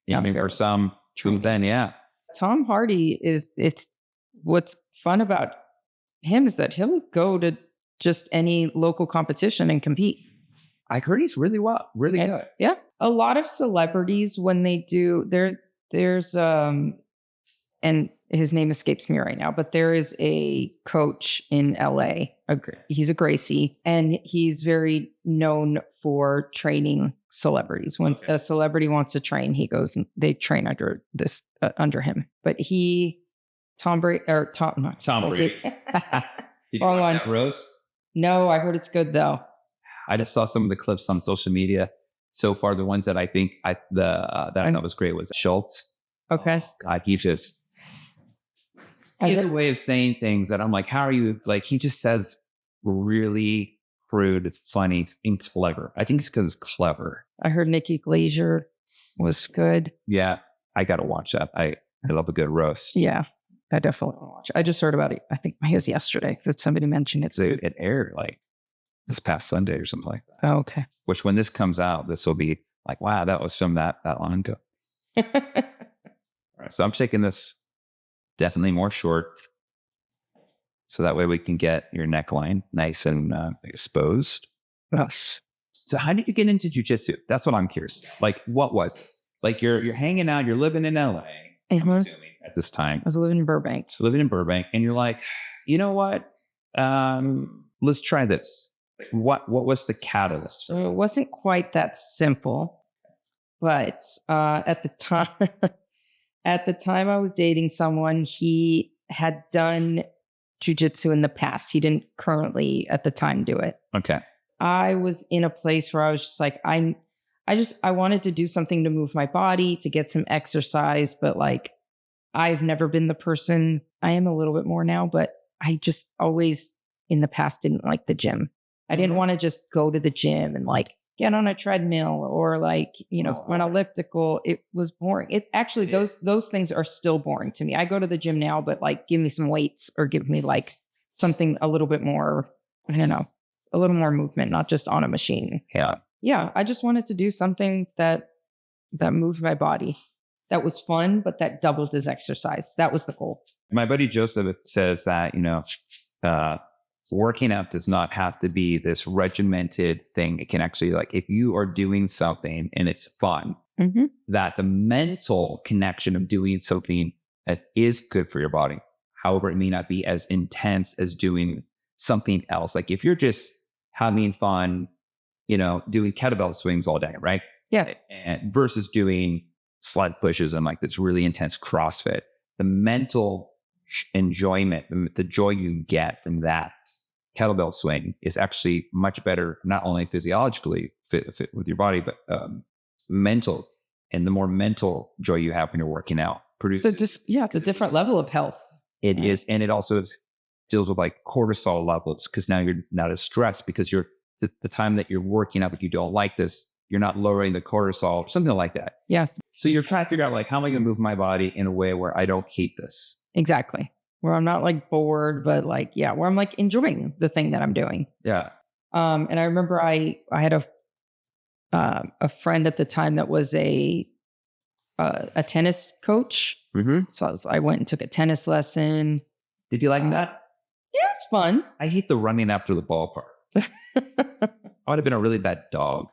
Yeah, I mean, for some, then, yeah. Tom Hardy it's what's fun about him is that he'll go to just any local competition and compete. I heard he's really good. Yeah. A lot of celebrities, when they do, there's and his name escapes me right now, but there is a coach in LA. He's a Gracie, and he's very known for training celebrities. When a celebrity wants to train, he goes and they train under him. But Tom Brady. Did you watch that roast? No, I heard it's good though. I just saw some of the clips on social media so far. The ones that I think I thought was great was Schultz. Okay. Oh, God, he has a way of saying things that I'm like, how are you? Like, he just says really crude, funny, and clever. I think it's because it's clever. I heard Nikki Glaser was good. Yeah, I got to watch that. I love a good roast. Yeah, I definitely want to watch it. I just heard about it. I think it was yesterday that somebody mentioned it. So it aired like this past Sunday or something like that. Oh, okay. Which when this comes out, this will be like, wow, that was from that long ago. All right, so I'm taking this definitely more short, so that way we can get your neckline nice and exposed. Yes. So how did you get into jiu-jitsu? That's what I'm curious. Like, what was it? Like you're hanging out, you're living in LA, I'm assuming at this time. I was living in Burbank. And you're like, you know what? Let's try this. What was the catalyst? So it wasn't quite that simple, but at the time I was dating someone, he had done jiu-jitsu in the past. He didn't currently at the time do it. Okay. I was in a place where I was just like, I wanted to do something to move my body, to get some exercise, but like, I've never been the person. I am a little bit more now, but I just always in the past didn't like the gym. I didn't want to just go to the gym and like get on a treadmill or like, an elliptical. It was boring. It actually, those things are still boring to me. I go to the gym now, but like give me some weights or give me like something a little bit more, I don't know, a little more movement, not just on a machine. Yeah. Yeah. I just wanted to do something that moved my body, that was fun, but that doubled as exercise. That was the goal. My buddy Joseph says that, working out does not have to be this regimented thing. It can actually, like, if you are doing something and it's fun, that the mental connection of doing something that is good for your body. However, it may not be as intense as doing something else. Like if you're just having fun, doing kettlebell swings all day, right? Yeah. And versus doing sled pushes and like this really intense CrossFit, the mental enjoyment, the joy you get from that kettlebell swing is actually much better, not only physiologically fit with your body, but mental. And the more mental joy you have when you're working out, produces. It's a different level of health. It is. And it also deals with like cortisol levels, because now you're not as stressed because you're the time that you're working out, but you don't like this, you're not lowering the cortisol, something like that. Yeah. So you're trying to figure out like, how am I going to move my body in a way where I don't hate this? Exactly. Where I'm not like bored, but like, where I'm like enjoying the thing that I'm doing. Yeah. And I remember I had a friend at the time that was a tennis coach. So I went and took a tennis lesson. Did you like that? Yeah, it's fun. I hate the running after the ball part. I would have been a really bad dog.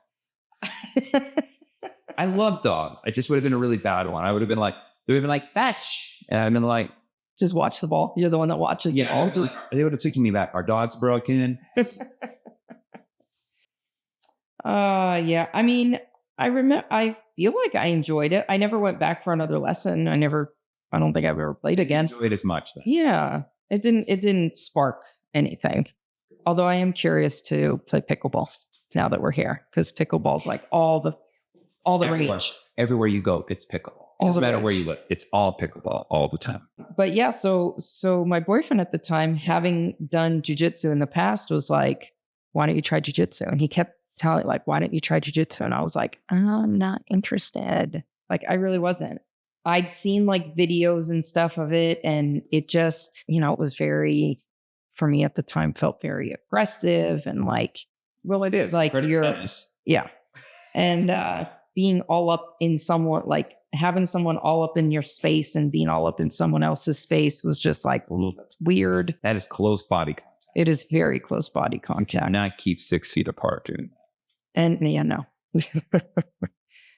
I love dogs. I just would have been a really bad one. I would have been like, they would have been like, fetch. And I've been like, just watch the ball. You're the one that watches the ball. They would have taken me back. Our dog's broken. Yeah. I mean, I feel like I enjoyed it. I never went back for another lesson. I don't think I've ever played again. Enjoyed as much then. Yeah. It didn't spark anything. Although I am curious to play pickleball now that we're here, because pickleball's like all the rage. Everywhere you go, it's pickleball. Doesn't matter where you live. It's all pickleball all the time. But yeah, so my boyfriend at the time, having done jujitsu in the past, was like, why don't you try jujitsu? And he kept telling like, why don't you try jujitsu? And I was like, I'm not interested. Like, I really wasn't. I'd seen like videos and stuff of it. And it just, it was very, for me at the time, felt very aggressive and like, well, it is like tennis. Yeah. And being all up in someone, like having someone all up in your space and being all up in someone else's space was just like, that's weird. That is close body contact. It is very close body contact. You cannot keep 6 feet apart, dude. And no.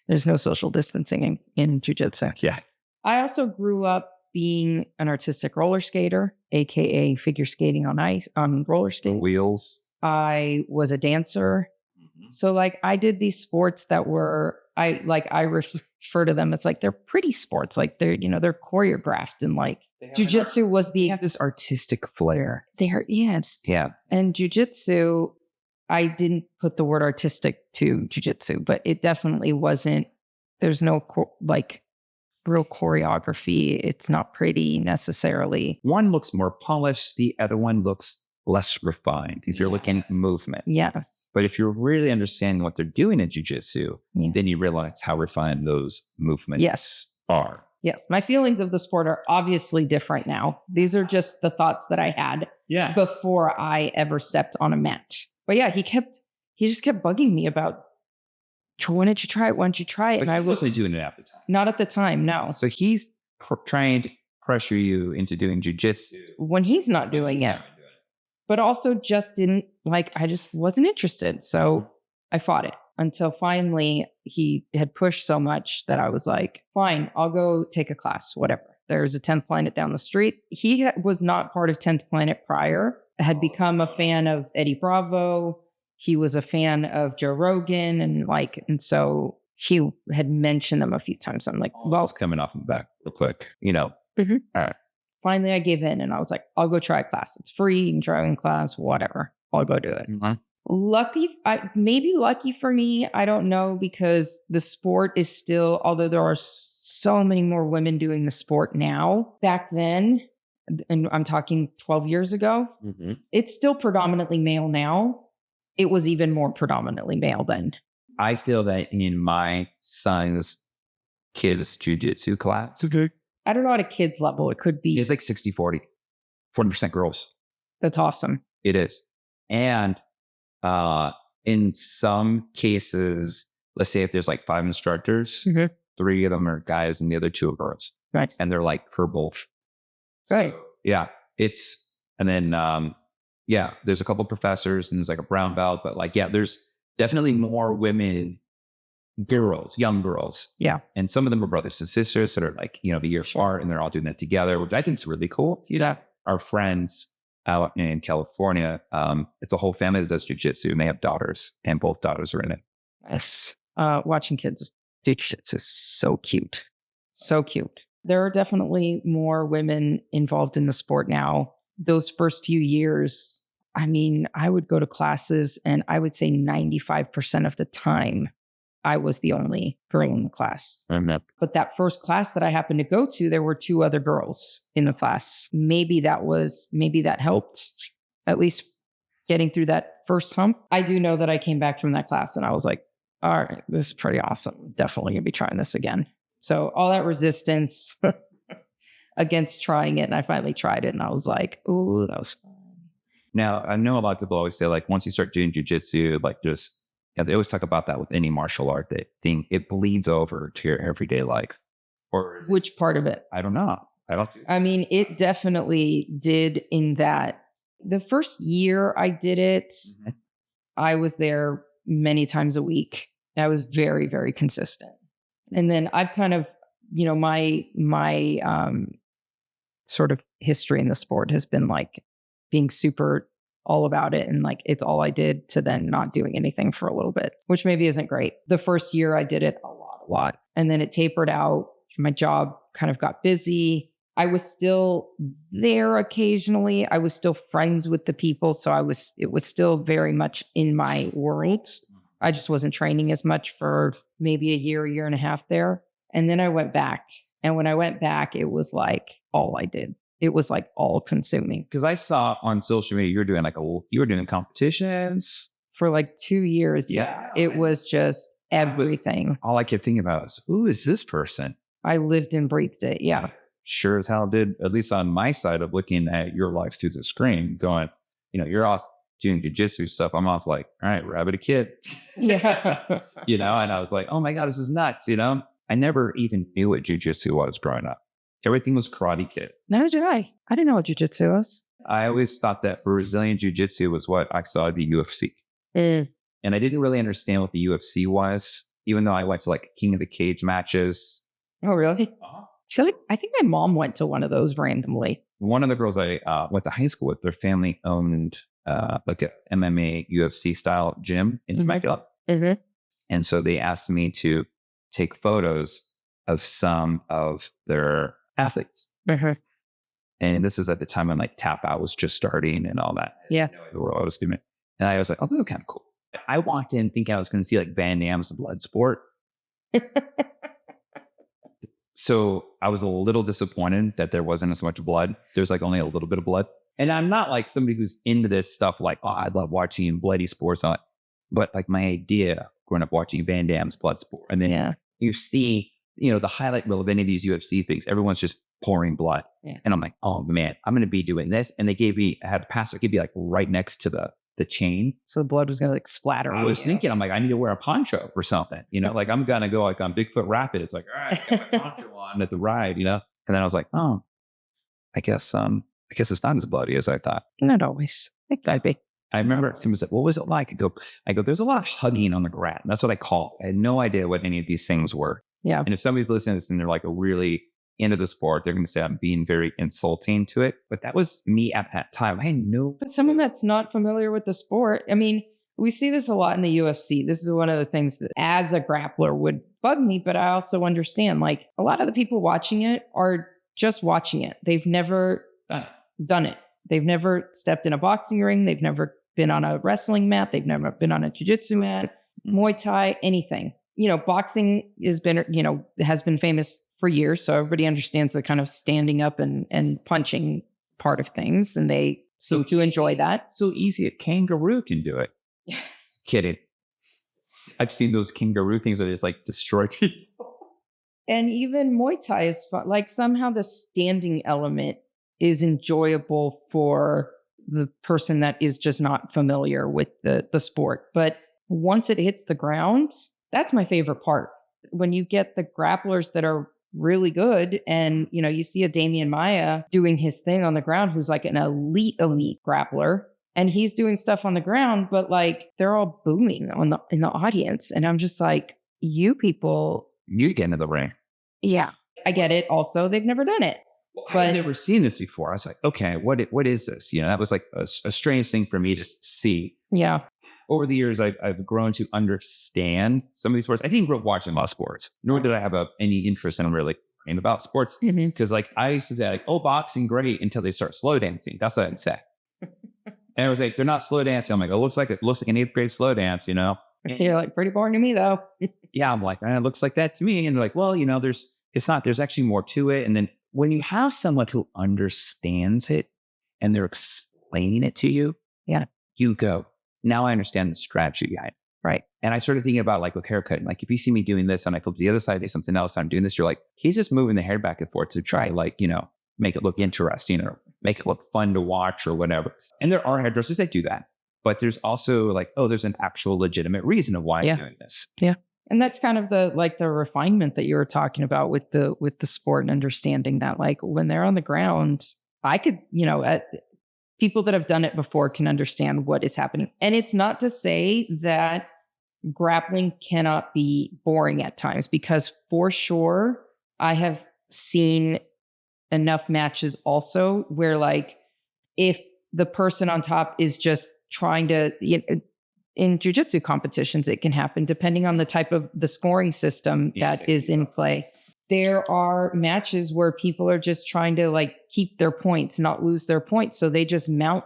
There's no social distancing in jiu-jitsu. Yeah. I also grew up being an artistic roller skater, aka figure skating on ice, on roller skates. Wheels. I was a dancer. So like I did these sports that were, I refer to them as like, they're pretty sports. Like they're choreographed, and like jiu-jitsu was they have this artistic flair. Yes. Yeah. And jiu-jitsu, I didn't put the word artistic to jiu-jitsu, but it definitely wasn't, there's no real choreography. It's not pretty necessarily. One looks more polished. The other one looks less refined if you're looking at movement. Yes. But if you're really understanding what they're doing in jiu-jitsu, then you realize how refined those movements are. Yes. My feelings of the sport are obviously different now. These are just the thoughts that I had before I ever stepped on a mat. But yeah, he just kept bugging me about, why don't you try it? Why don't you try it? But he wasn't doing it at the time. Not at the time, no. So he's trying to pressure you into doing jiu-jitsu when he's not doing it. But also just I just wasn't interested. So I fought it until finally he had pushed so much that I was like, fine, I'll go take a class, whatever. There's a 10th Planet down the street. He was not part of 10th Planet prior, had become a fan of Eddie Bravo. He was a fan of Joe Rogan, and so he had mentioned them a few times. I'm like, well, it's coming off the back real quick, All right. Finally, I gave in and I was like, I'll go try a class. It's free. You can try in class, whatever. I'll go do it. Maybe lucky for me. I don't know, because the sport is still, although there are so many more women doing the sport now, back then, and I'm talking 12 years ago, it's still predominantly male now. It was even more predominantly male then. I feel that in my son's kids jiu-jitsu class, I don't know at a kid's level. It could be. it's like 60-40, 40% girls. That's awesome. It is. And in some cases, let's say if there's like 5 instructors, 3 of them are guys and the other 2 are girls. Right. And they're like for both. Right. So, yeah. And then, there's a couple professors and there's like a brown belt, but like, there's definitely more women, girls, young girls. Yeah. And some of them are brothers and sisters that are like, the year apart, and they're all doing that together, which I think is really cool. Our friends out in California, it's a whole family that does jujitsu, and they have daughters, and both daughters are in it. Yes. Watching kids do jujitsu is so cute. So cute. There are definitely more women involved in the sport now. Those first few years, I mean, I would go to classes, and I would say 95% of the time, I was the only girl in the class. But that first class that I happened to go to, there were 2 other girls in the class. Maybe that helped, at least getting through that first hump. I do know that I came back from that class and I was like, all right, this is pretty awesome. Definitely gonna be trying this again. So all that resistance against trying it, and I finally tried it, and I was like, ooh, that was fun. Now, I know a lot of people always say, like, once you start doing jujitsu, like, they always talk about that with any martial art, that thing, it bleeds over to your everyday life. Or which part of it? I don't know. I mean, it definitely did, in that the first year I did it, I was there many times a week. I was very, very consistent. And then I've kind of, my sort of history in the sport has been like being super all about it, and like it's all I did, to then not doing anything for a little bit, which maybe isn't great. The first year I did it a lot. And then it tapered out. My job kind of got busy. I was still there occasionally. I was still friends with the people. So it was still very much in my world. I just wasn't training as much for maybe a year and a half there. And then I went back. And when I went back, it was like all I did. It was like all consuming. Because I saw on social media, you were doing competitions for like 2 years. Yeah. It was just everything. All I kept thinking about was, who is this person? I lived and breathed it. Yeah. Sure as hell did, at least on my side of looking at your life through the screen, going, you're off doing jujitsu stuff. I'm off like, all right, rabbit a kid. Yeah. And I was like, oh my God, this is nuts. I never even knew what jujitsu was growing up. Everything was Karate Kid. Neither did I. I didn't know what jiu-jitsu was. I always thought that Brazilian jiu-jitsu was what I saw at the UFC. And I didn't really understand what the UFC was, even though I went to like King of the Cage matches. Oh, really? I think my mom went to one of those randomly. One of the girls I went to high school with, their family owned like a MMA UFC style gym in Temecula. And so they asked me to take photos of some of their athletes. And this is at the time when like tap out was just starting and all that. Yeah. The world I was doing it. And I was like, oh, this is kind of cool. I walked in thinking I was going to see like Van Damme's blood sport. So I was a little disappointed that there wasn't as much blood. There's like only a little bit of blood. And I'm not like somebody who's into this stuff like, oh, I love watching bloody sports. But like my idea growing up watching Van Damme's blood sport. And then you see, the highlight reel of any of these UFC things, everyone's just pouring blood. Yeah. And I'm like, oh man, I'm going to be doing this. And I had a pastor give me like right next to the chain. So the blood was going to like splatter. I was thinking, I'm like, I need to wear a poncho or something, like I'm going to go like on Bigfoot Rapids. Like, all right, I got my poncho on at the ride, And then I was like, oh, I guess it's not as bloody as I thought. Not always. It could be. I remember someone said, what was it like? I go, there's a lot of hugging on the ground. That's what I call it. I had no idea what any of these things were. Yeah. And if somebody's listening to this and they're like a really into the sport, they're going to say I'm being very insulting to it. But that was me at that time. I know. But someone that's not familiar with the sport, I mean, we see this a lot in the UFC. This is one of the things that as a grappler would bug me, but I also understand like a lot of the people watching it are just watching it. They've never done it. They've never stepped in a boxing ring. They've never been on a wrestling mat. They've never been on a jiu-jitsu mat, Muay Thai, anything. Boxing has been famous for years. So everybody understands the kind of standing up and punching part of things. And they seem to enjoy that. So easy. A kangaroo can do it. Kidding. I've seen those kangaroo things that just like destroy people. And even Muay Thai is fun. Like somehow the standing element is enjoyable for the person that is just not familiar with the sport. But once it hits the ground, that's my favorite part. When you get the grapplers that are really good and, you see a Damian Maia doing his thing on the ground, who's like an elite grappler. And he's doing stuff on the ground, but like they're all booming in the audience. And I'm just like, you people. You get into the ring. Yeah, I get it. Also, they've never done it. But I've never seen this before. I was like, okay, what is this? That was like a strange thing for me to see. Yeah. Over the years, I've grown to understand some of these sports. I didn't grow up watching a lot of sports, nor did I have any interest in really learning about sports. Because like I used to say, like, oh, boxing, great, until they start slow dancing. That's what I'd say. And I was like, they're not slow dancing. I'm like, it looks like an 8th grade slow dance, And you're like, pretty boring to me, though. Yeah, I'm like, it looks like that to me. And they're like, well, there's actually more to it. And then when you have someone who understands it and they're explaining it to you, yeah, you go, now I understand the strategy behind it. Right. And I started thinking about like with haircutting, like if you see me doing this and I flip to the other side, do something else, I'm doing this, you're like, he's just moving the hair back and forth to try like, make it look interesting or make it look fun to watch or whatever. And there are hairdressers that do that. But there's also like, oh, there's an actual legitimate reason of why I'm doing this. Yeah. And that's kind of the refinement that you were talking about with the sport and understanding that like when they're on the ground, I could, people that have done it before can understand what is happening. And it's not to say that grappling cannot be boring at times, because for sure I have seen enough matches also where like if the person on top is just trying to, in jiu-jitsu competitions, it can happen depending on the type of the scoring system that is in play. There are matches where people are just trying to like keep their points, not lose their points. So they just mount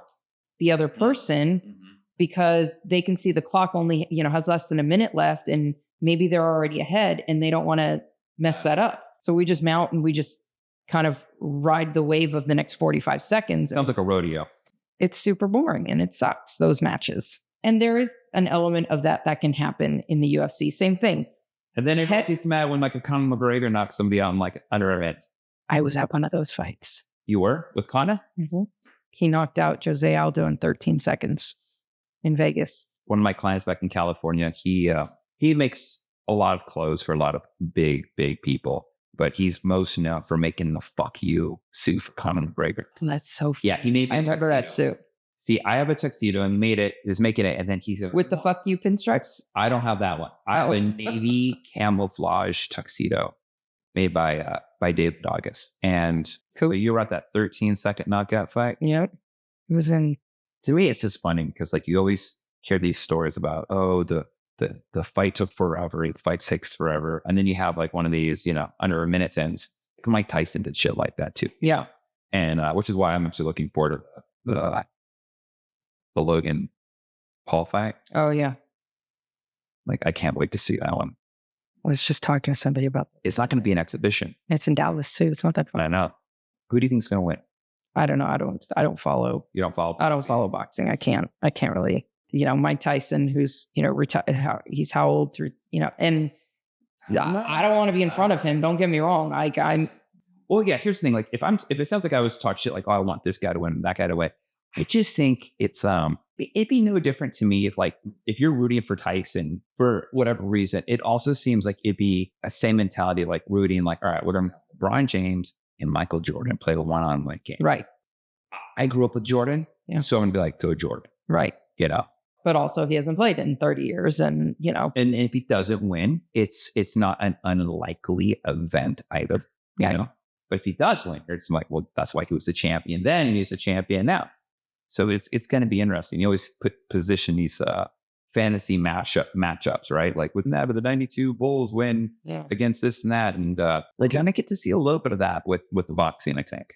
the other person because they can see the clock only, has less than a minute left and maybe they're already ahead and they don't want to mess that up. So we just mount and we just kind of ride the wave of the next 45 seconds. Sounds like a rodeo. It's super boring and it sucks, those matches. And there is an element of that can happen in the UFC. Same thing. And then it gets mad when like a Conor McGregor knocks somebody out in like under a minute. I was at one of those fights. You were with Conor? Mm-hmm. He knocked out Jose Aldo in 13 seconds in Vegas. One of my clients back in California, he makes a lot of clothes for a lot of big people. But he's most known for making the fuck you suit for Conor McGregor. That's so funny. Yeah, he made I remember that suit. See, I have a tuxedo and he was making it, and then he's with the fuck you pinstripes? I don't have that one. I have a navy camouflage tuxedo made by David August. And cool. So you were at that 13-second knockout fight? Yep. It was in. To me, it's just funny because like you always hear these stories about, oh, the fight took forever, the fight takes forever. And then you have like one of these, under a minute things. Mike Tyson did shit like that too. Yeah. And which is why I'm actually looking forward to the Logan Paul fight. Oh, yeah. Like, I can't wait to see that one. I was just talking to somebody about that. It's not going to be an exhibition. It's in Dallas too. It's not that fun. I know. Who do you think's going to win? I don't know. I don't follow. You don't follow boxing? I don't follow boxing. I can't really. Mike Tyson, who's, retired, he's how old, and I don't want to be in front of him. Don't get me wrong. I'm. Well, yeah, here's the thing. Like, if it sounds like I was taught shit, like, oh, I want this guy to win, that guy to win. I just think it'd be no different to me if you're rooting for Tyson for whatever reason. It also seems like it'd be a same mentality, like rooting, like, all right, we're going to LeBron James and Michael Jordan play a one-on-one game. Right. I grew up with Jordan, so I'm going to be like, go Jordan. Right. But also he hasn't played in 30 years and, And if he doesn't win, it's not an unlikely event either, you know? But if he does win, it's like, well, that's why he was the champion then and he's the champion now. So it's going to be interesting. You always position these fantasy matchups, right? Like, wouldn't that, but the 92 Bulls win against this and that? And we're going to get to see a little bit of that with the boxing, I think.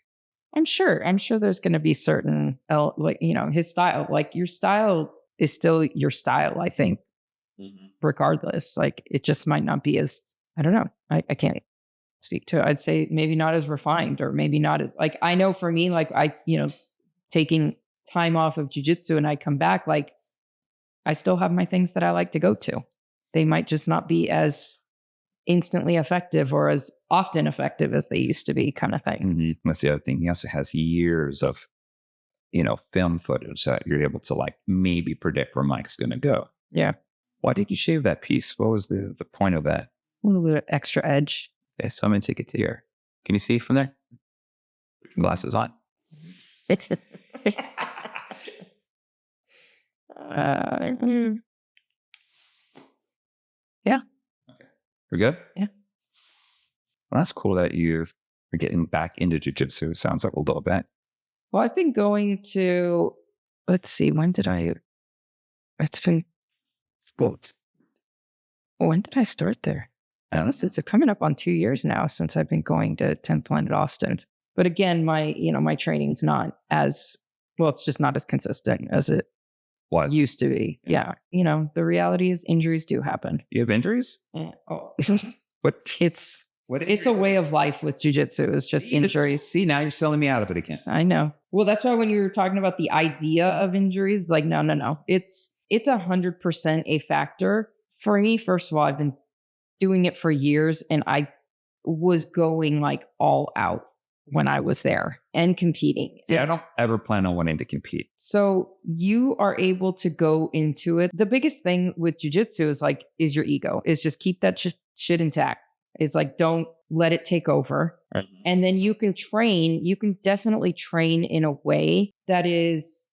I'm sure there's going to be certain, like, his style, like your style is still your style, I think, regardless. Like it just might not be as, I don't know. I can't speak to it. I'd say maybe not as refined, or maybe not as, like, I know for me, like taking time off of jujitsu and I come back, like I still have my things that I like to go to. They might just not be as instantly effective or as often effective as they used to be, kind of thing. That's the other thing. He also has years of, film footage that you're able to like maybe predict where Mike's going to go. Yeah. Why did you shave that piece? What was the point of that? A little bit of extra edge. Okay, so I'm going to take it to here. Can you see from there? Put your glasses on. Yeah. Okay. We're good? Yeah. Well, that's cool that you're getting back into jiu-jitsu. Sounds like a little bit. Well, I've been going to, let's see, when did I start there? I don't know, it's coming up on 2 years now since I've been going to 10th Planet Austin. But again, my training's not as, well, it's just not as consistent as it used to be. Yeah. The reality is injuries do happen. You have injuries? Oh. What? It's a way of life with jiu-jitsu. It's just injuries. Now you're selling me out of it again. I know. Well, that's why when you were talking about the idea of injuries, like, no. It's 100% a factor. For me, first of all, I've been doing it for years, and I was going like all out when I was there and competing. See, I don't ever plan on wanting to compete. So you are able to go into it. The biggest thing with jiu-jitsu is your ego, is just keep that shit intact. It's like, don't let it take over. Right. And then you can definitely train in a way that is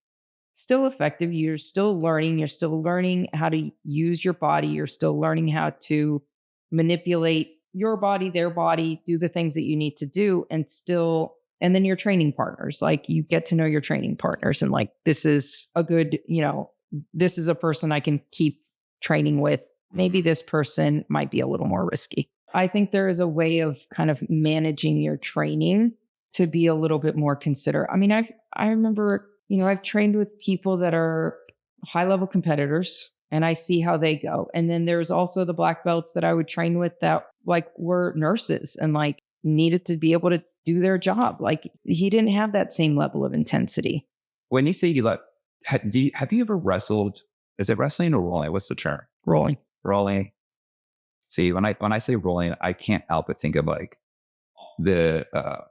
still effective. You're still learning how to use your body. You're still learning how to manipulate your body, their body, do the things that you need to do, and then your training partners, like you get to know your training partners, and like, this is a good, this is a person I can keep training with. Maybe this person might be a little more risky. I think there is a way of kind of managing your training to be a little bit more considerate. I mean, I remember, I've trained with people that are high level competitors, and I see how they go. And then there's also the black belts that I would train with that like were nurses and like needed to be able to do their job. Like he didn't have that same level of intensity. When you say have you ever wrestled? Is it wrestling or rolling? What's the term? Rolling. See, when I say rolling, I can't help but think of like when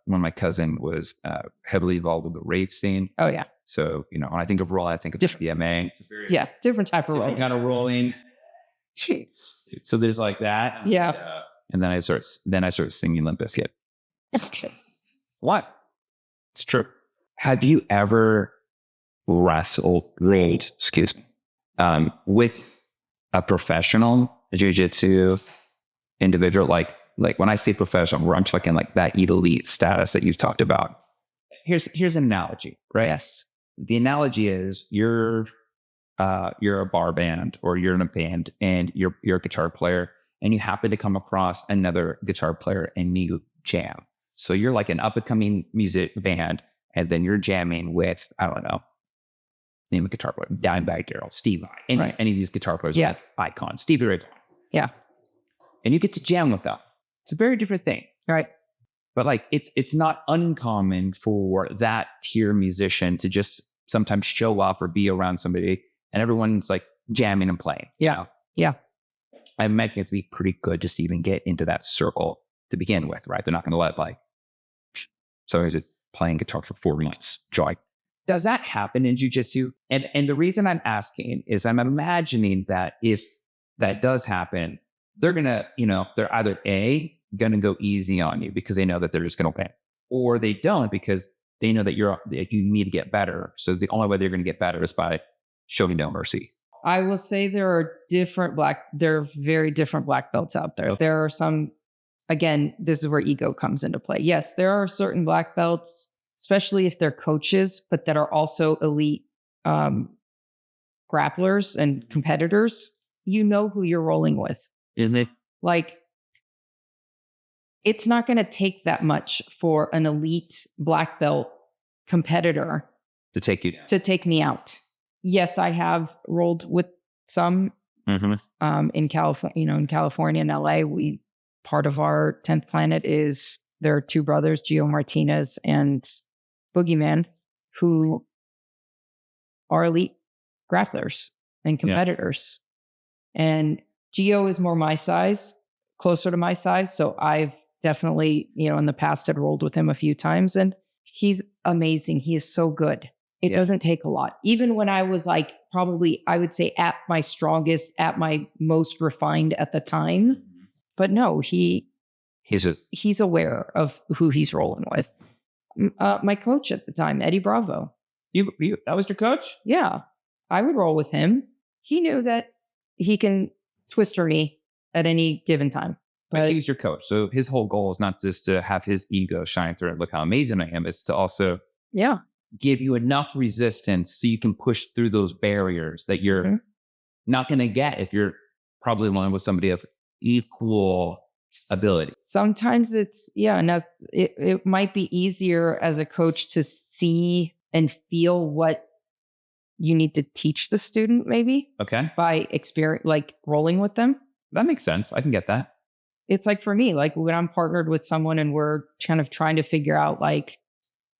my cousin was heavily involved with the rave scene. Oh yeah. So, when I think of rolling, I think of different DMA. It's different type of rolling. Kind of rolling. So there's like that. Yeah. And then I start singing Limp Bizkit. What? It's true. Have you ever wrestled with a professional jiu-jitsu individual? Like when I say professional, I'm talking like that elite status that you've talked about. Here's an analogy, right? Yes. The analogy is you're a bar band, or you're in a band, and you're a guitar player, and you happen to come across another guitar player and you jam. So you're like an up and coming music band, and then you're jamming with, I don't know, name a guitar player, Dimebag Darrell, Steve Vai, any of these guitar players, like icons, Stevie Ray Vaughan. Yeah. And you get to jam with them. It's a very different thing. Right. But like, it's not uncommon for that tier musician to just sometimes show up or be around somebody, and everyone's like jamming and playing. Yeah. Yeah. I imagine it to be pretty good just to even get into that circle to begin with, right? They're not going to let like somebody's playing guitar for 4 months. Joy. Does that happen in jiu-jitsu? And the reason I'm asking is I'm imagining that if that does happen, they're going to, they're either A, going to go easy on you because they know that they're just going to win, or they don't because they know that you need to get better. So the only way they're going to get better is by showing no mercy. I will say there are very different black belts out there. There are some, again, this is where ego comes into play. Yes, there are certain black belts, especially if they're coaches, but that are also elite grapplers and competitors. You know who you're rolling with. Isn't it? Like, it's not going to take that much for an elite black belt competitor To take you down. to take me out. Yes, I have rolled with some in California, in California and LA. Part of our 10th Planet is there are two brothers, Gio Martinez and Boogeyman, who are elite grapplers and competitors. And Gio is more my size, closer to my size. So I've definitely, in the past had rolled with him a few times, and he's amazing. He is so good. It doesn't take a lot. Even when I was like, probably, I would say at my strongest, at my most refined at the time. But no, he's aware of who he's rolling with. My coach at the time, Eddie Bravo. That was your coach? Yeah. I would roll with him. He knew that he can twister me at any given time. But he was your coach. So his whole goal is not just to have his ego shine through and look how amazing I am. It's to also give you enough resistance so you can push through those barriers that you're not going to get if you're probably along with somebody of equal ability. Sometimes it's, and it might be easier as a coach to see and feel what you need to teach the student, maybe. Okay. By experience, like rolling with them. That makes sense. I can get that. It's like for me, like when I'm partnered with someone and we're kind of trying to figure out like,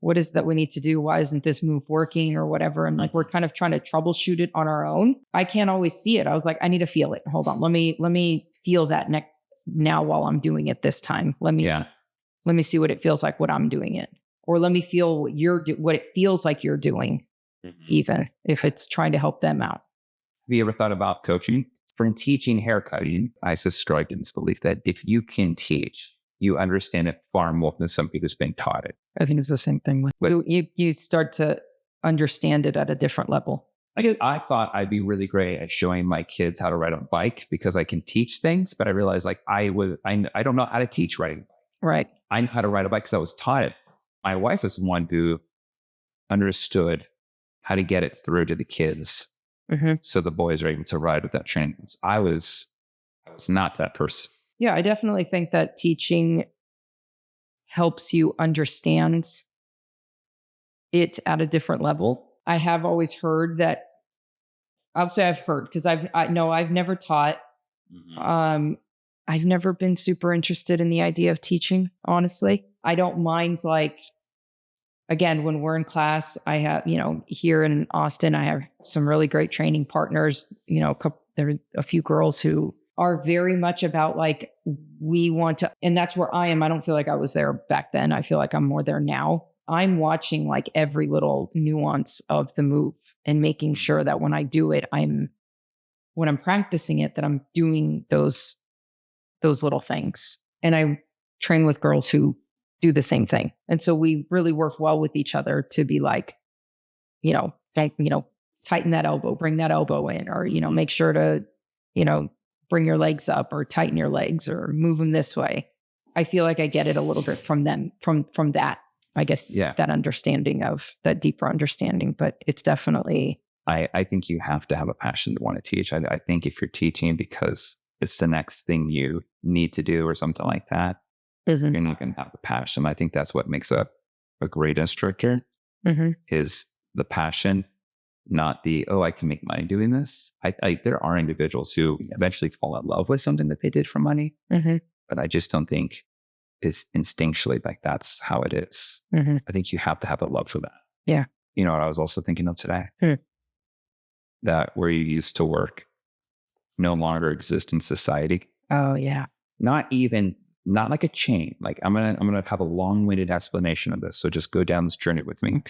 what is that we need to do? Why isn't this move working or whatever? And like, we're kind of trying to troubleshoot it on our own. I can't always see it. I was like, I need to feel it. Hold on. Let me feel that now while I'm doing it this time. Let me see what it feels like when I'm doing it. Or let me feel what it feels like you're doing, even if it's trying to help them out. Have you ever thought about coaching? From teaching haircutting, I subscribe to this belief that if you can teach, you understand it far more than somebody who's been taught it. I think it's the same thing. You start to understand it at a different level. I thought I'd be really great at showing my kids how to ride a bike because I can teach things, but I realized like I don't know how to teach riding. Right. I know how to ride a bike because I was taught it. My wife is the one who understood how to get it through to the kids. So the boys are able to ride without training. I was not that person. Yeah, I definitely think that teaching helps you understand it at a different level. I have always heard that. I'll say I've heard because I've never taught. I've never been super interested in the idea of teaching. Honestly, I don't mind like. Again, when we're in class, I have, here in Austin, I have some really great training partners. There are a few girls who are very much about like, we want to, and that's where I am. I don't feel like I was there back then. I feel like I'm more there now. I'm watching like every little nuance of the move and making sure that when I do it, when I'm practicing it, that I'm doing those little things. And I train with girls who do the same thing. And so we really work well with each other to be like, tighten that elbow, bring that elbow in, or, make sure to, bring your legs up or tighten your legs or move them this way. I feel like I get it a little bit from them, from that, I guess, that understanding of that deeper understanding, but it's definitely. I think you have to have a passion to want to teach. I think if you're teaching because it's the next thing you need to do or something like that, you're not going to have the passion. I think that's what makes a great instructor is the passion, not the, I can make money doing this. There are individuals who eventually fall in love with something that they did for money, but I just don't think it's instinctually like that's how it is. I think you have to have a love for that. Yeah. You know what I was also thinking of today? That where you used to work no longer exists in society. Oh, yeah. Not like a chain. Like I'm gonna have a long-winded explanation of this. So just go down this journey with me.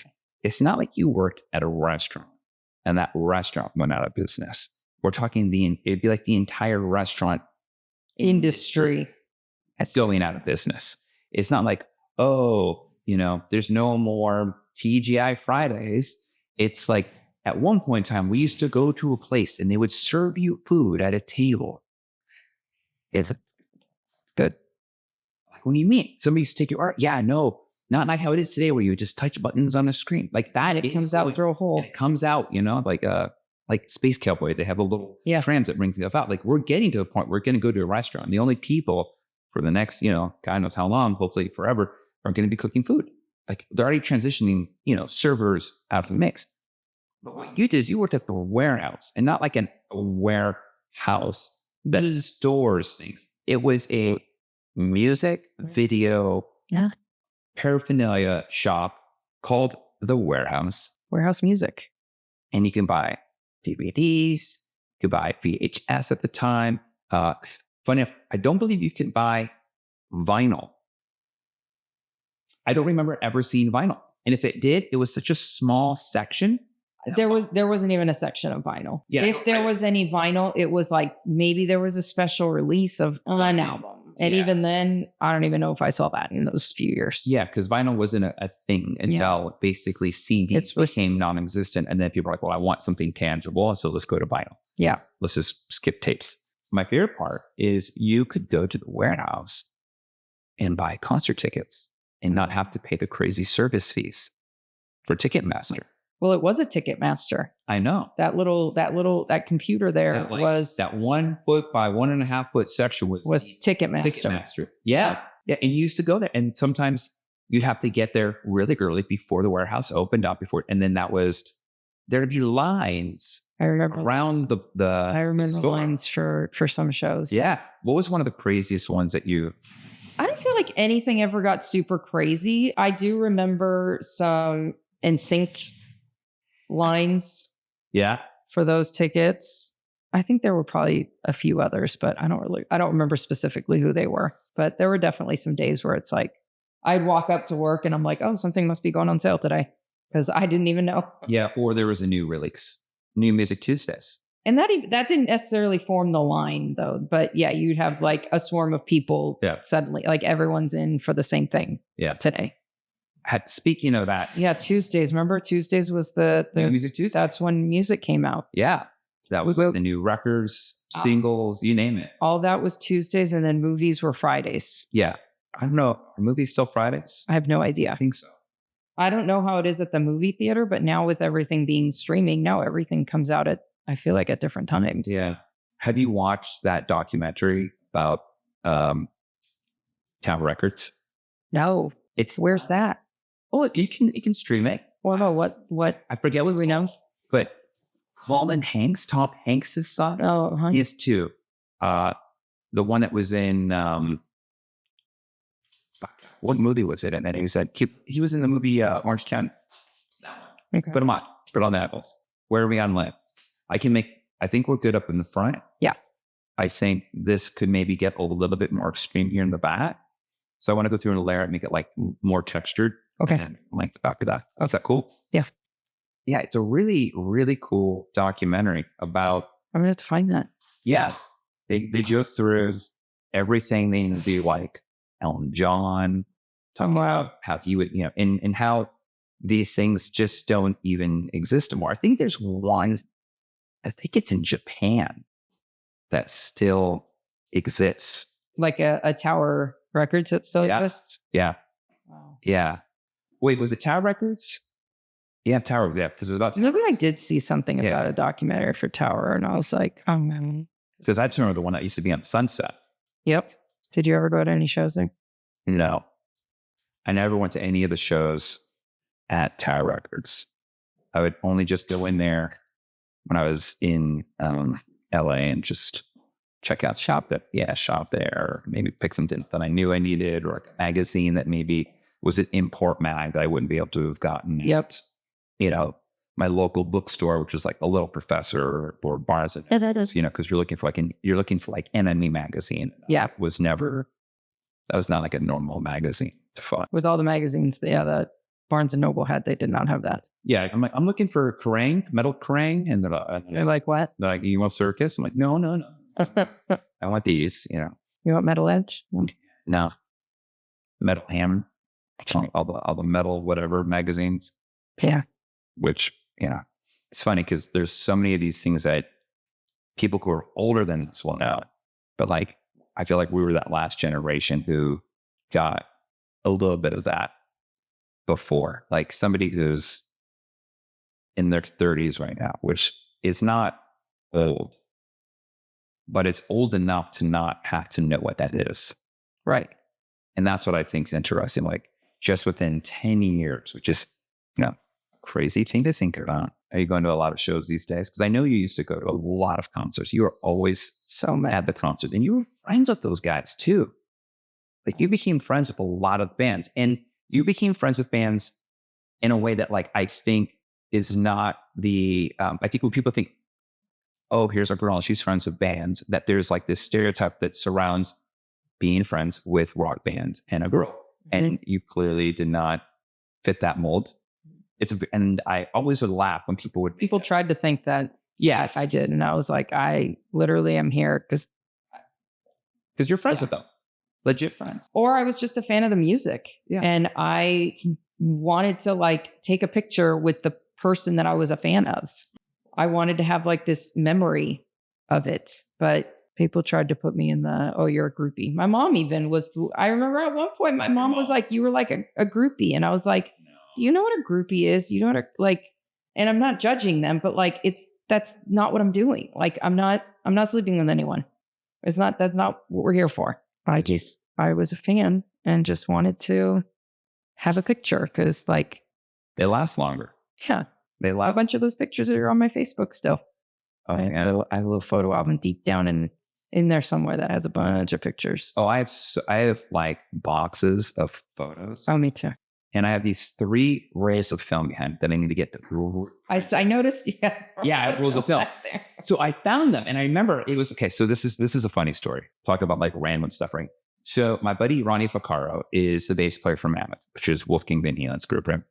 It's not like you worked at a restaurant and that restaurant went out of business. We're talking it'd be like the entire restaurant industry going out of business. It's not like, there's no more TGI Fridays. It's like at one point in time, we used to go to a place and they would serve you food at a table. It's good. Like, what do you mean? Somebody used to take your art? Yeah, no, not like how it is today where you just touch buttons on a screen. Like that. It comes out through a hole. It comes out, like Space Cowboy. They have a little transit brings stuff out. Like we're getting to a point where we're going to go to a restaurant. The only people for the next, God knows how long, hopefully forever, are going to be cooking food. like they're already transitioning, servers out of the mix. But what you did is you worked at the warehouse, and not like a warehouse that stores things. It was a music, video, paraphernalia shop called The Warehouse. Warehouse music. And you can buy DVDs, you could buy VHS at the time. Funny enough, I don't believe you can buy vinyl. I don't remember ever seeing vinyl. And if it did, it was such a small section. There wasn't even a section of vinyl. Yeah, if there was any vinyl, it was like maybe there was a special release of an album. And even then, I don't even know if I saw that in those few years. Yeah, because vinyl wasn't a thing until basically CDs became non-existent. And then people were like, well, I want something tangible. So let's go to vinyl. Yeah. Let's just skip tapes. My favorite part is you could go to the warehouse and buy concert tickets and not have to pay the crazy service fees for Ticketmaster. Well, it was a Ticketmaster. I know. That computer there was that 1 foot by 1.5 foot section was Ticketmaster. Yeah. Yeah. And you used to go there, and sometimes you'd have to get there really early before the warehouse opened up and then there'd be lines. I remember around the I remember store. lines for some shows. Yeah. What was one of the craziest ones that you? I don't feel like anything ever got super crazy. I do remember some NSYNC lines. Yeah. For those tickets. I think there were probably a few others, but I don't remember specifically who they were. But there were definitely some days where it's like I'd walk up to work and I'm like, oh, something must be going on sale today, because I didn't even know. Yeah. Or there was a new release, New Music Tuesdays. And that didn't necessarily form the line though. But yeah, you'd have like a swarm of people suddenly, like everyone's in for the same thing today. Speaking of that. Yeah, Tuesdays. Remember Tuesdays was the New Music Tuesdays? That's when music came out. Yeah. That was the new records, singles, you name it. All that was Tuesdays, and then movies were Fridays. Yeah. I don't know. Are movies still Fridays? I have no idea. I think so. I don't know how it is at the movie theater, but now with everything being streaming, now everything comes out I feel like at different times. Yeah. Have you watched that documentary about Tower Records? No. Where's that? Oh, you can stream it. Well, no, what? I forget what we know, but Tom Hanks' son. Oh, he has two. The one that was in what movie was it? And then he said he was in the movie Orange County. Okay. Put him on. Put on the apples. Where are we on length? I think we're good up in the front. Yeah. I think this could maybe get a little bit more extreme here in the back. So I want to go through and layer it and make it like more textured. Okay. And like the back of that. Oh, is that cool? Yeah. Yeah. It's a really, really cool documentary about. I'm going to have to find that. Yeah. They go through everything they do, like Elton John, talking about how he would, and how these things just don't even exist anymore. I think there's one, I think it's in Japan, that still exists. Like a Tower Records that still exists? Yeah. Wow. Yeah. Wait, was it Tower Records? Yeah, Tower. Yeah, because it was about. Maybe I did see something about a documentary for Tower, and I was like, oh man. Because I remember the one that used to be on Sunset. Yep. Did you ever go to any shows there? No, I never went to any of the shows at Tower Records. I would only just go in there when I was in LA and just shop there, or maybe pick something that I knew I needed, or a magazine that maybe was an import mag that I wouldn't be able to have gotten. Yep. My local bookstore, which is like a Little Professor or Barnes and because you're looking for NME magazine. Yeah. That was not like a normal magazine to find. With all the magazines, that Barnes and Noble had, they did not have that. Yeah, I'm looking for Kerrang, metal Kerrang, and they're like, what? They're like, you want Circus? I'm like, no. I want these. You want Metal Edge? No. Metal Hammer, all the metal whatever magazines. Yeah. Which it's funny because there's so many of these things that people who are older than us will know, but like I feel like we were that last generation who got a little bit of that before, like somebody who's in their 30s right now, which is not old, but it's old enough to not have to know what that is. Right. And that's what I think is interesting. Like just within 10 years, which is, a crazy thing to think about. Are you going to a lot of shows these days? Because I know you used to go to a lot of concerts. You were always So mad. at the concerts, and you were friends with those guys too. Like you became friends with a lot of bands, and you became friends with bands in a way that, like, I think is not I think when people think, oh, here's a girl, she's friends with bands, that there's like this stereotype that surrounds being friends with rock bands and a girl. And you clearly did not fit that mold. And I always would laugh when people tried to think that. Yeah, I did. And I was like, I literally am here because you're friends with them. Legit friends. Or I was just a fan of the music. Yeah. And I wanted to like take a picture with the person that I was a fan of. I wanted to have like this memory of it. But people tried to put me in oh, you're a groupie. My mom even I remember at one point, my mom was like, you were like a groupie. And I was like, do you know what a groupie is? You know what and I'm not judging them, but like, that's not what I'm doing. Like, I'm not sleeping with anyone. That's not what we're here for. I was a fan and just wanted to have a picture because like. They last longer. Yeah. They last. A bunch of those pictures are on my Facebook still. Oh, I have a little photo album deep down in there somewhere that has a bunch of pictures. Oh, I have like boxes of photos. Oh, me too. And I have these 3 rolls of film behind that I need to get to. I noticed. Yeah. Yeah, rolls of film. So I found them, and I remember it was okay. So this is a funny story. Talk about like random stuff, right? So my buddy Ronnie Vaccaro is the bass player for Mammoth, which is Wolfgang Van Halen's group, right?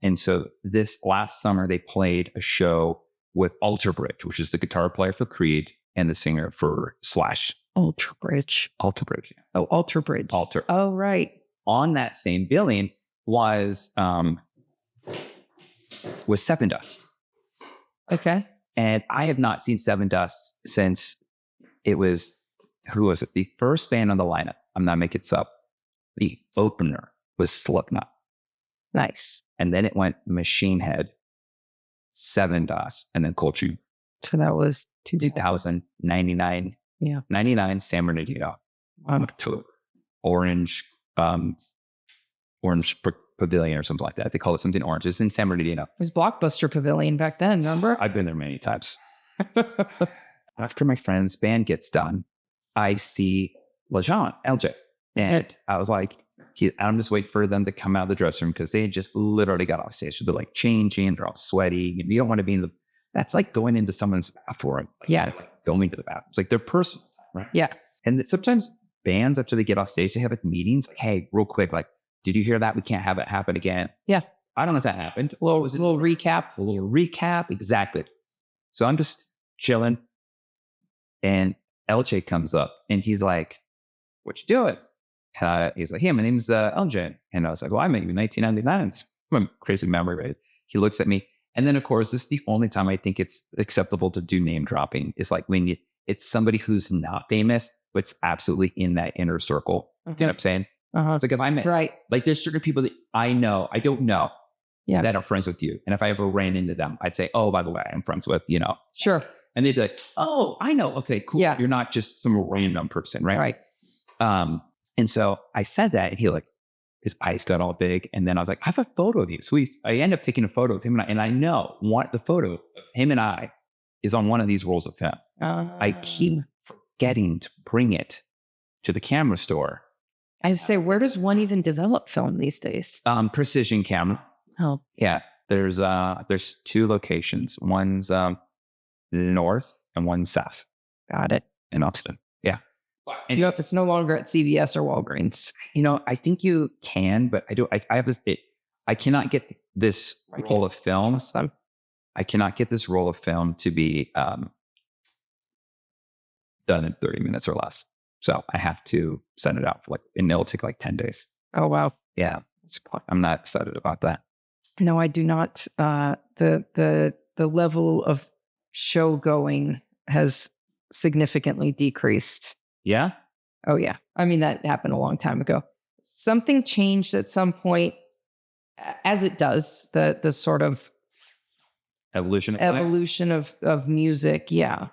And so this last summer they played a show with Alter Bridge, which is the guitar player for Creed and the singer for Slash. Alter Bridge. Yeah. Oh, Alter Bridge. Alter. Oh, right. On that same billing was Seven Dust. Okay. And I have not seen Seven Dust since it was, who was it? The first band on the lineup. I'm not making this up. The opener was Slipknot. Nice. And then it went Machine Head, Seven Dust, and then Coltrane. So that was 2099. Yeah. 99, San Bernardino. October. Orange Pavilion or something like that. They call it something orange. It's in San Bernardino. It was Blockbuster Pavilion back then, remember? I've been there many times. After my friend's band gets done, I see LJ. And I was like, I'm just waiting for them to come out of the dressing room because they just literally got off stage. So they're like changing, they're all sweaty. You don't want to be that's like going into someone's bathroom. Like going to the bathroom. It's like their personal time, right? Yeah. And sometimes bands, after they get off stage, they have like meetings. Like, hey, real quick, like, did you hear that? We can't have it happen again. Yeah. I don't know if that happened. A little recap. A little recap. Exactly. So I'm just chilling. And LJ comes up and he's like, what you doing? He's like, hey, my name's LJ. And I was like, well, I met you in 1999. I'm a crazy memory, right? He looks at me. And then, of course, this is the only time I think it's acceptable to do name dropping. Is like when it's somebody who's not famous, but it's absolutely in that inner circle. You know what I'm saying? It's like if I met, like there's certain people that I don't know that are friends with you. And if I ever ran into them, I'd say, oh, by the way, I'm friends with, Sure. And they'd be like, oh, I know. Okay, cool. Yeah. You're not just some random person, right? Right. And so I said that and his eyes got all big. And then I was like, I have a photo of you. So I end up taking a photo of him and I know the photo of him and I is on one of these rolls of film. I keep forgetting to bring it to the camera store. I say, where does one even develop film these days? Precision camera. Oh, yeah. There's 2 locations. One's north and one's south. Got it. In Austin. Yeah. And it's no longer at CVS or Walgreens. I think you can, but I have this. I cannot get this roll of film. I cannot get this roll of film to be done in 30 minutes or less. So I have to send it out and it'll take 10 days. Oh, wow. Yeah. I'm not excited about that. No, I do not. The level of show going has significantly decreased. Yeah? Oh, yeah. I mean, that happened a long time ago. Something changed at some point, as it does, the sort of evolution of music. Yeah.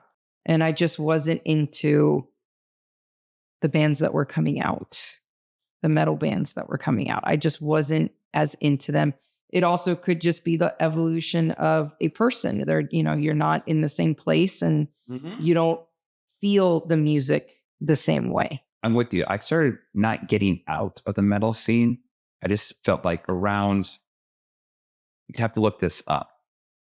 And I just wasn't into the bands that were coming out. the metal bands that were coming out. I just wasn't as into them. It also could just be the evolution of a person. They're, you're not in the same place and you don't feel the music the same way. I'm with you. I started not getting out of the metal scene. I just felt like around, you have to look this up,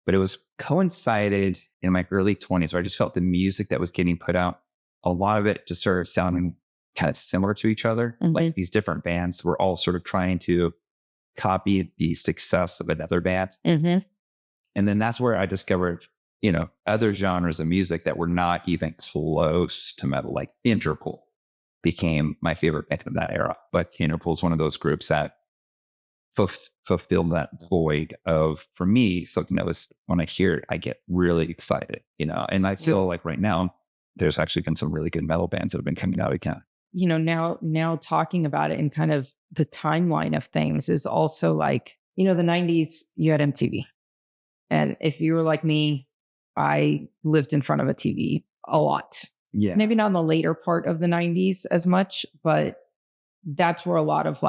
but it was coincided in my early 20s where I just felt the music that was getting put out, a lot of it just started sounding kind of similar to each other. Like these different bands were all sort of trying to copy the success of another band. And then that's where I discovered, other genres of music that were not even close to metal, like Interpol became my favorite band of that era. But Interpol is one of those groups that fulfilled that void of, for me, something that was, when I hear it, I get really excited, and I feel like right now, there's actually been some really good metal bands that have been coming out again. Now talking about it and kind of the timeline of things is also like, the 90s, you had MTV. And if you were like me, I lived in front of a TV a lot. Yeah. Maybe not in the later part of the 90s as much, but that's where a lot of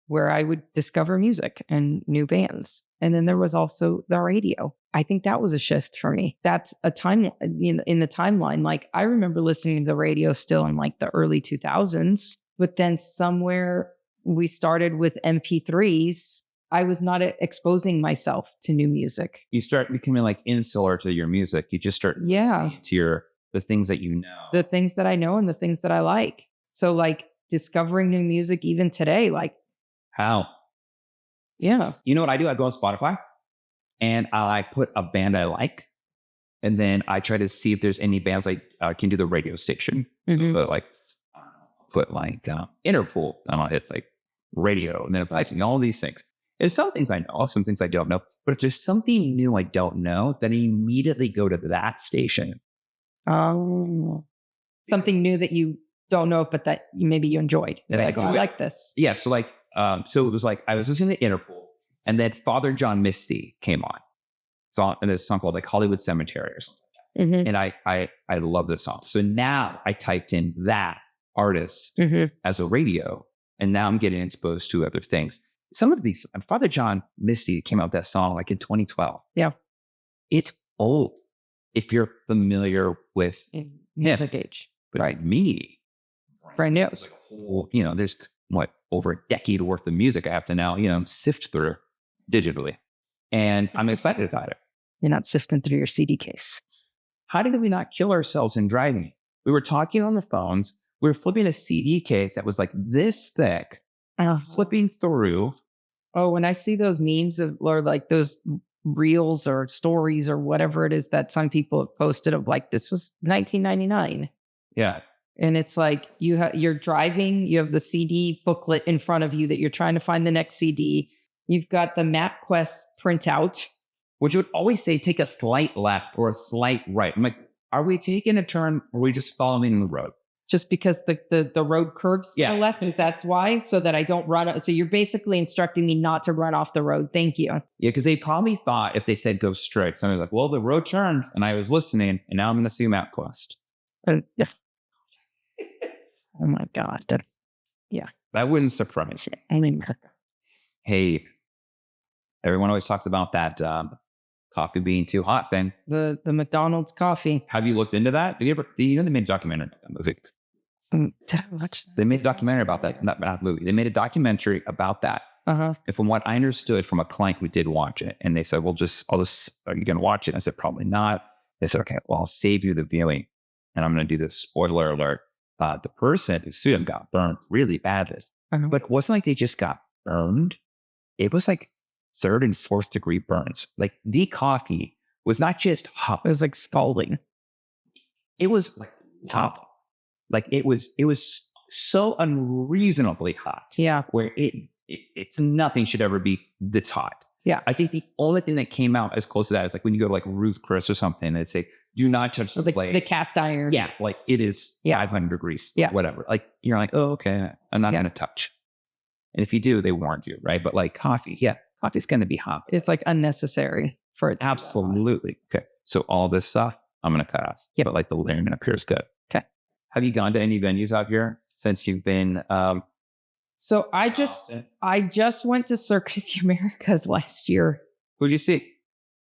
where I would discover music and new bands. And then there was also the radio. I think that was a shift for me. That's a time in the timeline. Like I remember listening to the radio still in the early 2000s, but then somewhere we started with MP3s. I was not exposing myself to new music. You start becoming insular to your music. You just start listening to the things that you know. The things that I know and the things that I like. So discovering new music even today, how? Yeah. You know what I do? I go on Spotify and I put a band I like. And then I try to see if there's any bands I can do the radio station. So put Interpol. I don't know, it's radio. And then it plays all these things. And some things I know, some things I don't know. But if there's something new I don't know, then I immediately go to that station. Something new that you don't know, but that maybe you enjoyed. And I like this. Yeah. So so it was I was listening to Interpol, and then Father John Misty came on. And there's a song called Hollywood Cemetery or something. And I love this song. So now I typed in that artist as a radio, and now I'm getting exposed to other things. Some of these, Father John Misty came out with that song in 2012. Yeah. It's old if you're familiar with music age. But right. Me, brand new. It's a whole, there's over a decade worth of music I have to now, sift through digitally. And I'm excited about it. You're not sifting through your CD case. How did we not kill ourselves in driving? We were talking on the phones. We were flipping a CD case that was this thick, flipping through. Oh, when I see those memes or those reels or stories or whatever it is that some people have posted of this was 1999. Yeah. And it's you're driving, you have the CD booklet in front of you that you're trying to find the next CD. You've got the MapQuest printout. Which would always say take a slight left or a slight right. I'm are we taking a turn or are we just following the road? Just because the road curves to the left, is that's why? So that I don't run. So you're basically instructing me not to run off the road. Thank you. Yeah, because they probably thought if they said go straight, somebody was well, the road turned and I was listening and now I'm going to see MapQuest. Oh my God. That wouldn't surprise me. Hey, everyone always talks about that coffee being too hot thing. The McDonald's coffee. Have you looked into that? They made a documentary about that movie. Did I watch that? They made a documentary about that. Not movie. They made a documentary about that. And from what I understood from a client who did watch it, and they said, well, are you going to watch it? I said, probably not. They said, okay, well, I'll save you the viewing. And I'm going to do this spoiler alert. The person who sued him got burned really badly. But it wasn't they just got burned. It was 3rd and 4th degree burns. The coffee was not just hot. It was scalding. It was top. It was so unreasonably hot. Yeah. Where it's nothing should ever be this hot. Yeah. I think the only thing that came out as close to that is when you go to Ruth Chris or something, and say, do not touch the plate. The cast iron. Yeah. It is 500 degrees. Yeah. Whatever. You're oh, okay. I'm not going to touch. And if you do, they warned you, right? But coffee, coffee's going to be hot. It's unnecessary for it. Absolutely. Okay. So all this stuff, I'm going to cut out. Yeah. But the layering up here is good. Okay. Have you gone to any venues out here since you've been So I just went to Circuit of the Americas last year. Who'd you see?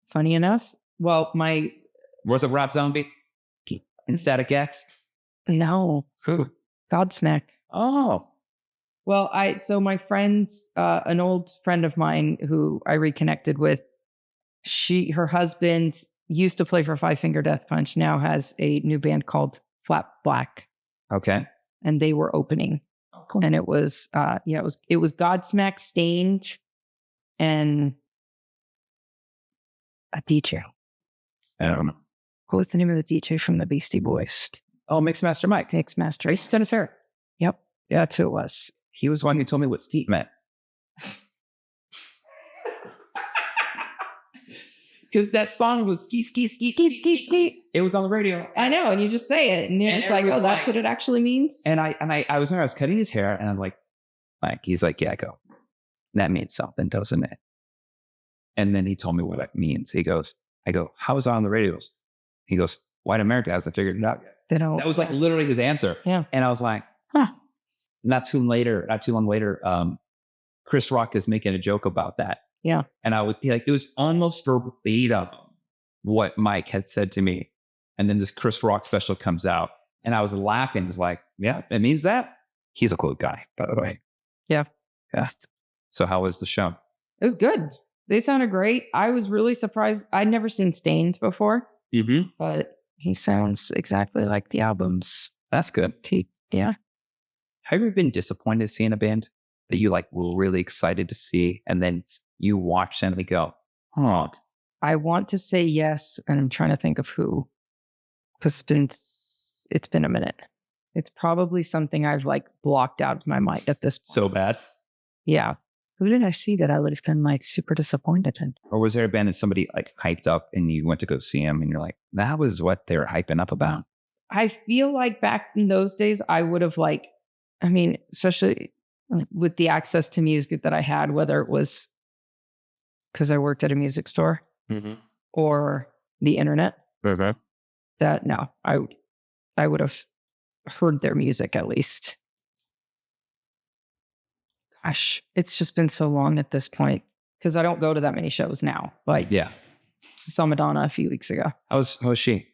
Funny enough. Well, Was it Rob Zombie? And Static X? no, Who? Godsmack. Oh. Well, so my friends, an old friend of mine who I reconnected with, her husband used to play for Five Finger Death Punch, now has a new band called Flat Black. Okay. And they were opening. Oh, cool. And it was Godsmack, Stained, and a DJ. I don't know. What was the name of the DJ from the Beastie Boys? Oh, Mixmaster Mike. Mixmaster. Trace Tennisera. Yep. Yeah, that's who it was. He was one who told me what Steve meant. Because that song was ski, ski, ski, ski, ski, ski. It was on the radio. I know, and you just say it, and you're just like, oh, that's what it actually means? And I was cutting his hair, and I was like, he's like, yeah, I go, that means something, doesn't it? And then he told me what it means. I go, how is it on the radios? He goes, white America hasn't figured it out yet. That was like literally his answer. Yeah. And I was like, huh. Not too long later, Chris Rock is making a joke about that. Yeah. And I would be like, it was almost verbatim what Mike had said to me. And then this Chris Rock special comes out, and I was laughing. It's like, yeah, it means that. He's a cool guy, by the way. Yeah. Yeah. So how was the show? It was good. They sounded great. I was really surprised. I'd never seen Stained before, but he sounds exactly like the albums. That's good. Yeah. Have you ever been disappointed seeing a band that you like were really excited to see, and then you watch them and go, huh? I want to say yes, and I'm trying to think of who, because it's been a minute. It's probably something I've like blocked out of my mind at this point. So bad? Yeah. Who did I see that I would have been like super disappointed in? Or was there a band that somebody like hyped up and you went to go see them and you're like, that was what they were hyping up about? I feel like back in those days, I would have especially with the access to music that I had, whether it was because I worked at a music store or the internet, that no, I would have heard their music at least. Gosh, it's just been so long at this point because I don't go to that many shows now. Like, yeah, I saw Madonna a few weeks ago. How was she?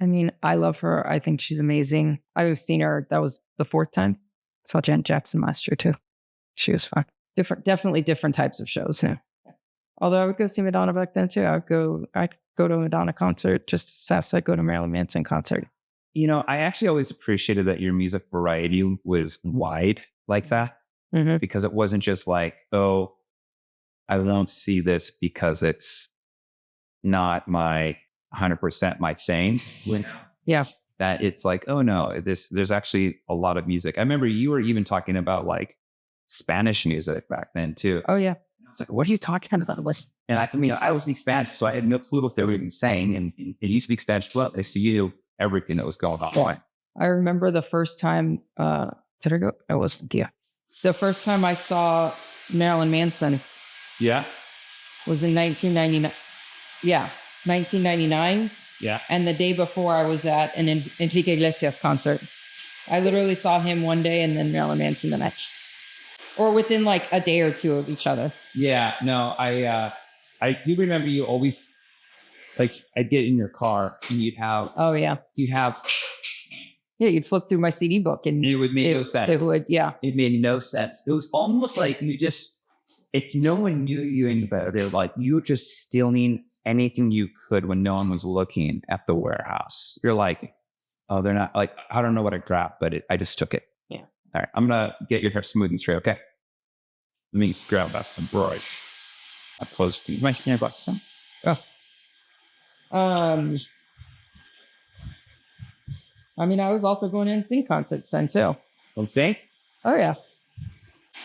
I mean, I love her. I think she's amazing. I've seen her. That was the 4th time. Saw Janet Jackson last year too. She was fun. Definitely different types of shows now. Although I would go see Madonna back then too. I'd go to a Madonna concert just as fast as I'd go to a Marilyn Manson concert. You know, I actually always appreciated that your music variety was wide like that. Because it wasn't just like, oh, I won't see this because it's not my 100% my thing. Yeah. That it's like, oh no, there's actually a lot of music. I remember you were even talking about like Spanish music back then too. Oh yeah. I was like, what are you talking about? And I was speak Spanish, so I had no clue what they were even saying. And you speak Spanish fluently, so you knew everything that was going on. I remember the first time, did I go? I wasn't there. The first time I saw Marilyn Manson. Yeah. Was in 1999. Yeah. 1999. Yeah. And the day before I was at an Enrique Iglesias concert. I literally saw him one day and then Marilyn Manson the next. Or within like a day or two of each other. Yeah. No, I do remember you always, like, I'd get in your car and you'd have. Oh, yeah. Yeah, you'd flip through my CD book and it would make no sense. It would, yeah. It made no sense. It was almost like if no one knew you any better, they were like, you were just stealing anything you could when no one was looking at the warehouse. You're like, oh, they're not like, I don't know what I grabbed, but I just took it. Yeah. All right. I'm going to get your hair smooth and straight. Okay. Let me grab that from brush. I closed. You might hear about some. Oh. I mean, I was also going to NSYNC concerts then too. NSYNC? Oh yeah.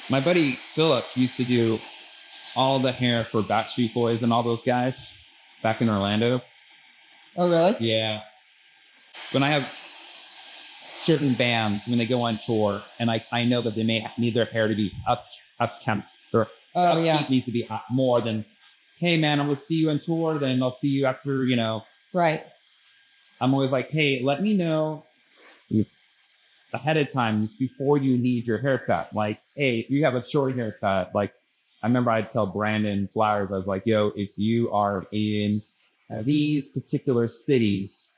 My buddy Philip used to do all the hair for Backstreet Boys and all those guys back in Orlando. Oh really? Yeah. When I have certain bands, when they go on tour, and I know that they may need their hair to be upkept. Their upkeep needs to be more than, hey man, I'm going to see you on tour, then I'll see you after, Right. I'm always like, hey, let me know ahead of time before you need your haircut. Like, hey, if you have a short haircut, like I remember I'd tell Brandon Flowers, I was like, yo, if you are in these particular cities,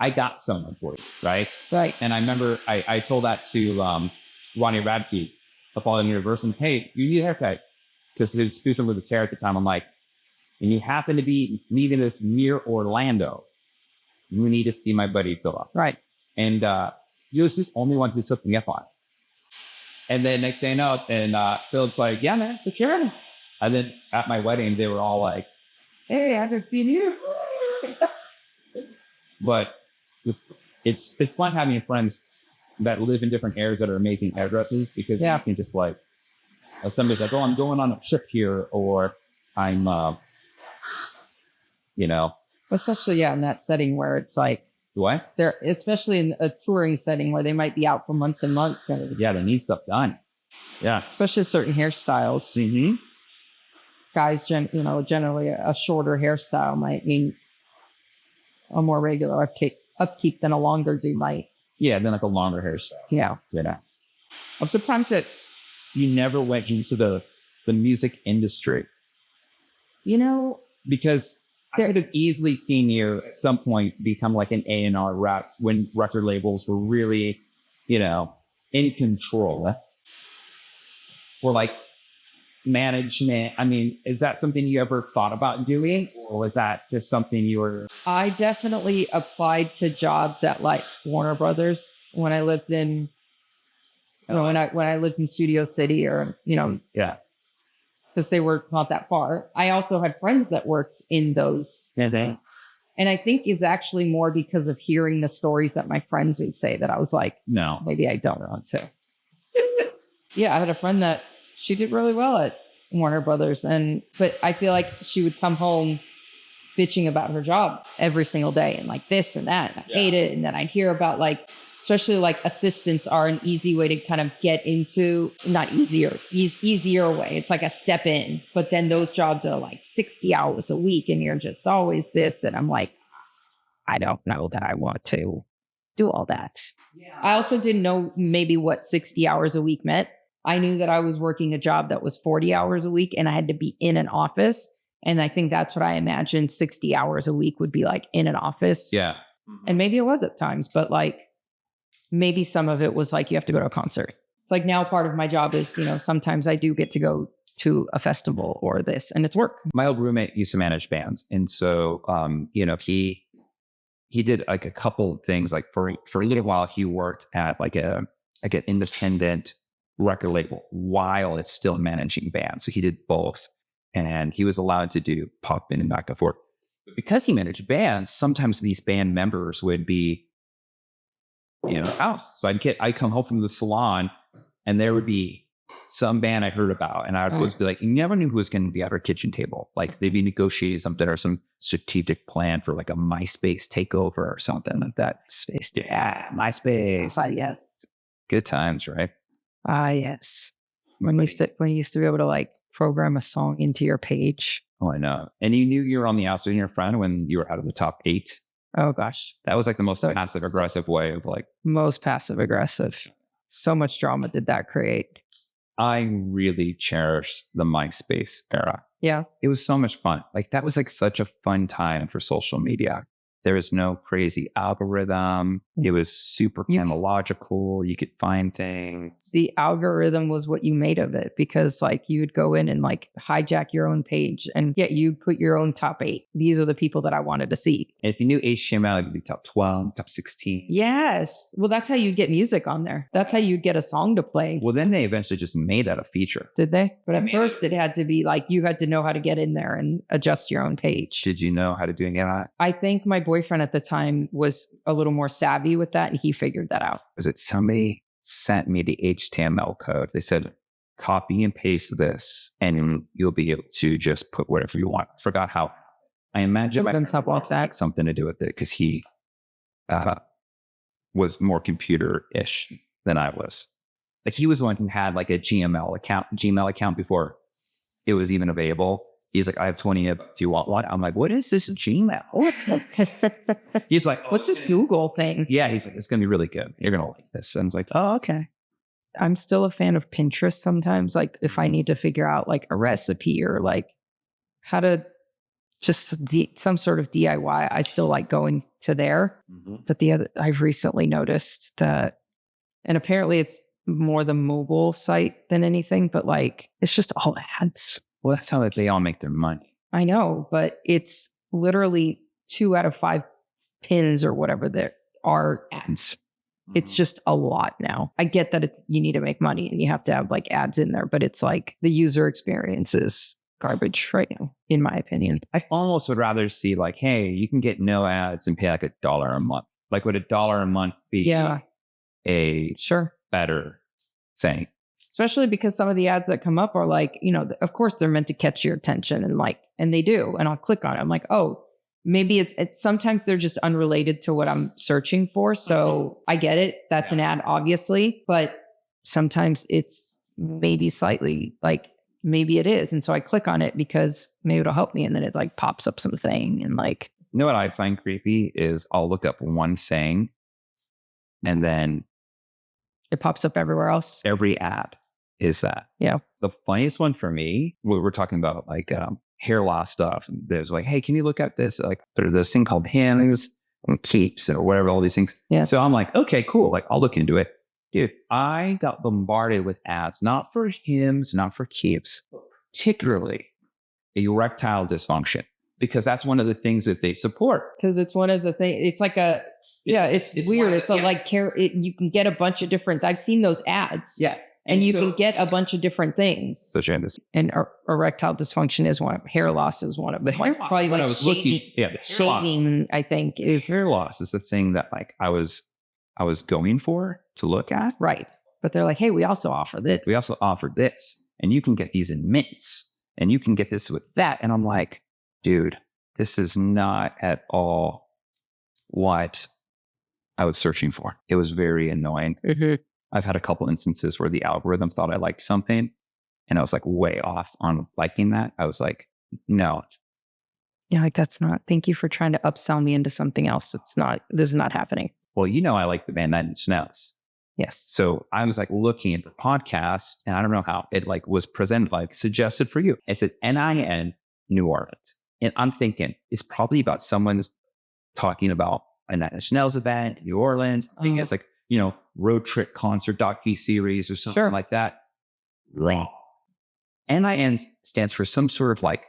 I got someone for you, right? Right. And I remember I told that to Ronnie Radke of Fallen Universal. Hey, you need a haircut. Because he was speaking with his hair at the time. I'm like, and you happen to be leaving this near Orlando, you need to see my buddy Philip. Right. And he was the only one who took me up on it. And then next thing I know, and Philip's like, yeah, man, for sure. And then at my wedding, they were all like, hey, I haven't seen you. But it's fun having friends that live in different areas that are amazing hairdressers, because you can just like, somebody's like, oh, I'm going on a trip here, or I'm, especially in that setting where it's like, what? They're especially in a touring setting where they might be out for months and months, and they need stuff done. Yeah, especially certain hairstyles. Mm-hmm. Guys, generally a shorter hairstyle might mean a more regular upkeep than a longer do might. Yeah, than like a longer hairstyle. Yeah. I'm surprised that you never went into the music industry. Because I could have easily seen you at some point become like an A&R rep when record labels were really, in control. Or like management. I mean, is that something you ever thought about doing? Or was that just something you were... I definitely applied to jobs at like Warner Brothers when I lived in... when I lived in Studio City, or, because they were not that far. I also had friends that worked in those. Mm-hmm. And I think is actually more because of hearing the stories that my friends would say that I was like, no, maybe I don't want to. I had a friend that she did really well at Warner Brothers. But I feel like she would come home bitching about her job every single day and like this and that. And I hate it. And then I'd hear about like, especially like assistants are an easy way to kind of get into, not easier way. It's like a step in, but then those jobs are like 60 hours a week and you're just always this. And I'm like, I don't know that I want to do all that. Yeah. I also didn't know maybe what 60 hours a week meant. I knew that I was working a job that was 40 hours a week and I had to be in an office. And I think that's what I imagined 60 hours a week would be like, in an office. Yeah. And maybe it was at times, but like, maybe some of it was like, you have to go to a concert. It's like now part of my job is, sometimes I do get to go to a festival or this, and it's work. My old roommate used to manage bands. And so, he did like a couple of things. Like for a little while, he worked at like an independent record label while it's still managing bands. So he did both, and he was allowed to do pop in and back and forth. But because he managed bands, sometimes these band members would be house. So I'd come home from the salon and there would be some band I heard about, and I would always be like, you never knew who was going to be at our kitchen table. Like they'd be negotiating something or some strategic plan for like a MySpace takeover or something like that. Space. Yeah. MySpace. Yes. Good times, right? Yes. When you used to be able to like program a song into your page. Oh, I know. And you knew you were on the outside in your friend when you were out of the top 8. Oh gosh. That was like the most passive aggressive way of like. Most passive aggressive. So much drama did that create. I really cherish the MySpace era. Yeah. It was so much fun. Like that was like such a fun time for social media. There was no crazy algorithm. It was super analogical. You could find things. The algorithm was what you made of it, because like you'd go in and like hijack your own page and you put your own top 8. These are the people that I wanted to see. And if you knew HTML, it'd be top 12, top 16. Yes. Well, that's how you'd get music on there. That's how you'd get a song to play. Well, then they eventually just made that a feature. Did they? But at first it had to be like, you had to know how to get in there and adjust your own page. Did you know how to do any of that? I think my boyfriend at the time was a little more savvy with that, and he figured that out. Was it somebody sent me the HTML code? They said, copy and paste this, and you'll be able to just put whatever you want. I forgot how. I imagine my friend had something to do with it because he was more computer-ish than I was. Like he was the one who had like a Gmail account before it was even available. He's like, I have 20 of, do you want one? I'm like, what is this Gmail? He's like, what's this Google thing? Yeah, he's like, it's going to be really good. You're going to like this. And I was like, oh, okay. I'm still a fan of Pinterest sometimes. Like if I need to figure out like a recipe or like how to just some sort of DIY, I still like going to there. But I've recently noticed that, and apparently it's more the mobile site than anything, but like it's just all ads. Well, that's how they all make their money. I know, but it's literally 2 out of 5 pins or whatever there are ads. It's just a lot now. I get that you need to make money and you have to have like ads in there, but it's like the user experience is garbage right now, in my opinion. I almost would rather see like, hey, you can get no ads and pay like $1 a month. Like would $1 a month be a better thing? Especially because some of the ads that come up are like, of course they're meant to catch your attention and they do. And I'll click on it. I'm like, oh, maybe it's sometimes they're just unrelated to what I'm searching for. So I get it. That's an ad, obviously. But sometimes it's maybe slightly like, maybe it is. And so I click on it because maybe it'll help me. And then it like pops up something and like. You know what I find creepy is I'll look up one thing and then it pops up everywhere else. Every ad is that. Yeah. The funniest one for me, we're talking about like hair loss stuff. And there's like, hey, can you look at this? Like there's this thing called Hims and Keeps or whatever, all these things. Yeah. So I'm like, okay, cool. Like I'll look into it. Dude, I got bombarded with ads, not for Hims, not for Keeps, particularly erectile dysfunction, because that's one of the things that they support. Because it's one of the things, it's like it's weird. It's like you can get a bunch of different, I've seen those ads. Yeah. And you can get a bunch of different things. Such as and erectile dysfunction is one of hair loss is one of them. Probably like shaving, I think is hair loss is the thing that like I was going for to look at. Right. But they're like, hey, we also offer this. We also offer this. And you can get these in mints. And you can get this with that. And I'm like, dude, this is not at all what I was searching for. It was very annoying. I've had a couple instances where the algorithm thought I liked something and I was like way off on liking that. I was like, no. Yeah, like that's not, thank you for trying to upsell me into something else. This is not happening. Well, I like the band Nine Inch Nails. Yes. So I was like looking at the podcast and I don't know how it like was presented, like suggested for you. It said NIN New Orleans. And I'm thinking it's probably about someone's talking about a Nine Inch Nails event in New Orleans. I think it's like, road trip concert docu-series or something like that. Wrong. NIN stands for some sort of like,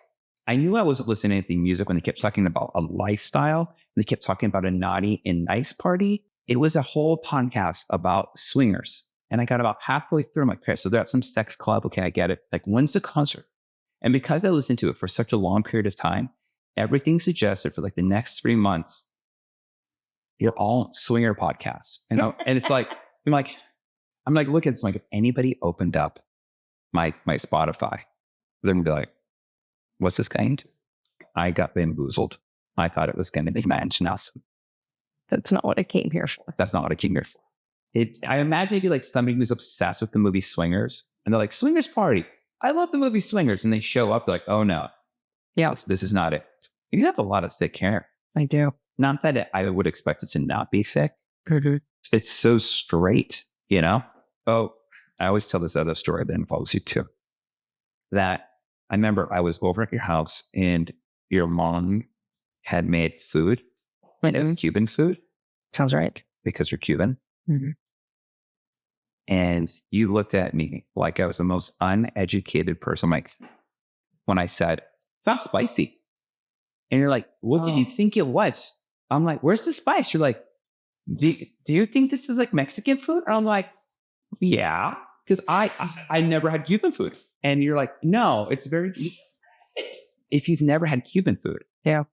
I knew I wasn't listening to anything music when they kept talking about a lifestyle. And they kept talking about a naughty and nice party. It was a whole podcast about swingers. And I got about halfway through, I'm like, okay, so they're at some sex club. Okay, I get it. Like, when's the concert? And because I listened to it for such a long period of time, everything suggested for like the next 3 months, you're all swinger podcasts. And it's like, I'm like, look at this. Like, if anybody opened up my Spotify, they're gonna be like, what's this guy into? I got bamboozled. I thought it was going to be Mansion House. That's not what I came here for. That's not what I came here for. I imagine it'd be like somebody who's obsessed with the movie Swingers. And they're like, Swingers Party. I love the movie Swingers. And they show up, they're like, oh no. Yeah. This is not it. You have a lot of thick hair. I do. Not that I would expect it to not be thick. Mm-hmm. It's so straight, Oh, I always tell this other story that involves you too. That I remember I was over at your house and your mom had made food. It was Cuban food. Sounds right. Because you're Cuban. Mm-hmm. And you looked at me like I was the most uneducated person. Like when I said, it's not spicy. And you're like, what did you think it was? I'm like, where's the spice? You're like, do you think this is like Mexican food? And I'm like, yeah, because I never had Cuban food. And you're like, no, it's very, if you've never had Cuban food. Yeah.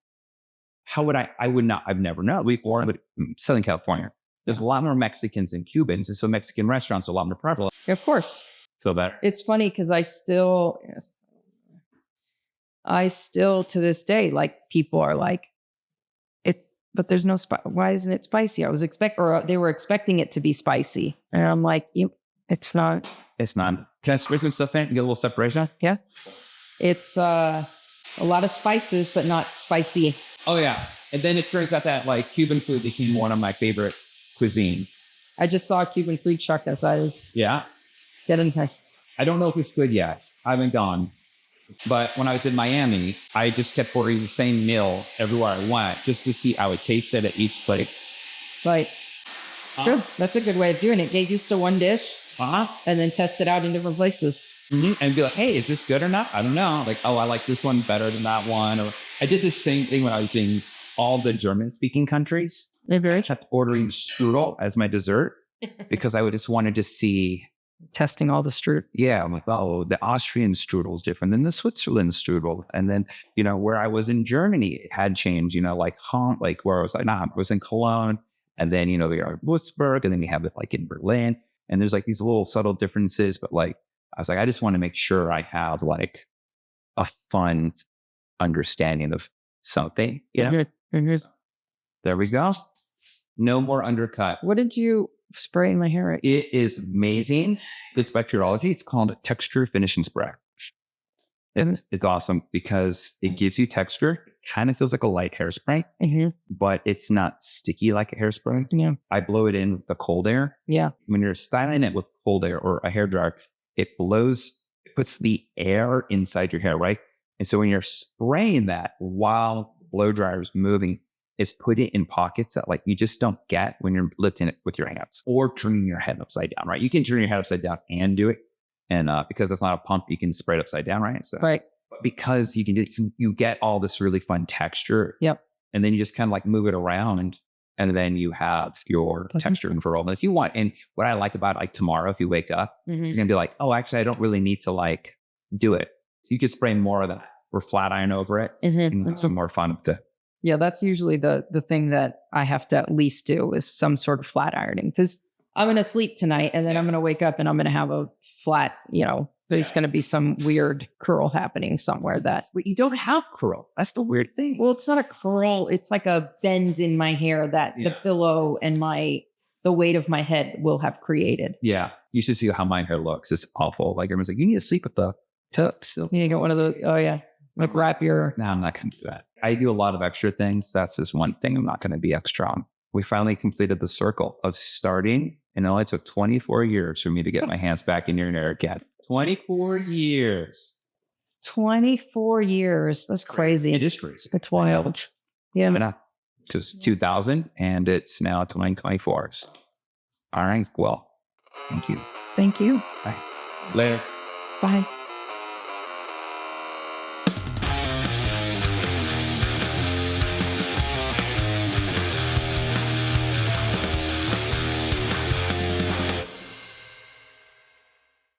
How would I would not, I've never known. But Southern California, there's a lot more Mexicans than Cubans. And so Mexican restaurants are a lot more prevalent. Of course. So that it's funny because I still to this day, like people are like, but there's no spice. Why isn't it spicy? They were expecting it to be spicy. And I'm like, it's not. It's not. Can I spray some stuff in? Get a little separation? Yeah. It's, A lot of spices, but not spicy. Oh yeah. And then it turns out that like Cuban food became one of my favorite cuisines. I just saw a Cuban food truck as I was Yeah. getting there. I don't know if it's good yet. I haven't gone. But when I was in Miami, I just kept ordering the same meal everywhere I went just to see how it tasted at each place. Right. Good. That's a good way of doing it. Get used to one dish and then test it out in different places. And be like, hey, is this good or not? I don't know. Like, oh, I like this one better than that one. Or I did the same thing when I was in all the German-speaking countries. I kept ordering strudel as my dessert because I would just wanted to see. Testing all the strudel. Yeah, I'm like, oh, the Austrian strudel is different than the Switzerland strudel. And then, where I was in Germany, it had changed, like where I was like, I was in Cologne. And then, we are in Würzburg, and then you have it like in Berlin. And there's like these little subtle differences, but like, I was like, I just want to make sure I have like a fun understanding of something, So, there we go. No more undercut. What did you spray in my hair? It is amazing. It's bacteriology. It's called texture finishing spray. It's awesome because it gives you texture. Kind of feels like a light hairspray, but it's not sticky like a hairspray. Yeah. I blow it in with the cold air. Yeah. When you're styling it with cold air or a hairdryer, it puts the air inside your hair, right? And so when you're spraying that while the blow dryer is moving, it's put it in pockets that like you just don't get when you're lifting it with your hands or turning your head upside down, right? You can turn your head upside down and do it. And because it's not a pump, you can spray it upside down, right? So, right. Because you can do it, you get all this really fun texture. Yep. And then you just kind of like move it around and then you have your texture control. And if you want, and what I like about like tomorrow, if you wake up, you're going to be like, oh, actually, I don't really need to like do it. So you could spray more of that or flat iron over it. And have some more fun with it. Yeah, that's usually the thing that I have to at least do is some sort of flat ironing because I'm going to sleep tonight and then I'm going to wake up and I'm going to have a flat, there's going to be some weird curl happening somewhere that. But you don't have curl. That's the weird thing. Well, it's not a curl. It's like a bend in my hair that the pillow and the weight of my head will have created. Yeah. You should see how my hair looks. It's awful. Like everyone's like, you need to sleep with the tips. You need to get one of the, oh yeah. Like wrap your. No, I'm not going to do that. I do a lot of extra things. That's just one thing I'm not going to be extra on. We finally completed the circle of starting, and it only took 24 years for me to get my hands back in your hair again. 24 years. 24 years. That's crazy. It is crazy. It's wild. Yeah. It was 2000, and it's now 2024. All right. Well, thank you. Thank you. Bye. Later. Bye.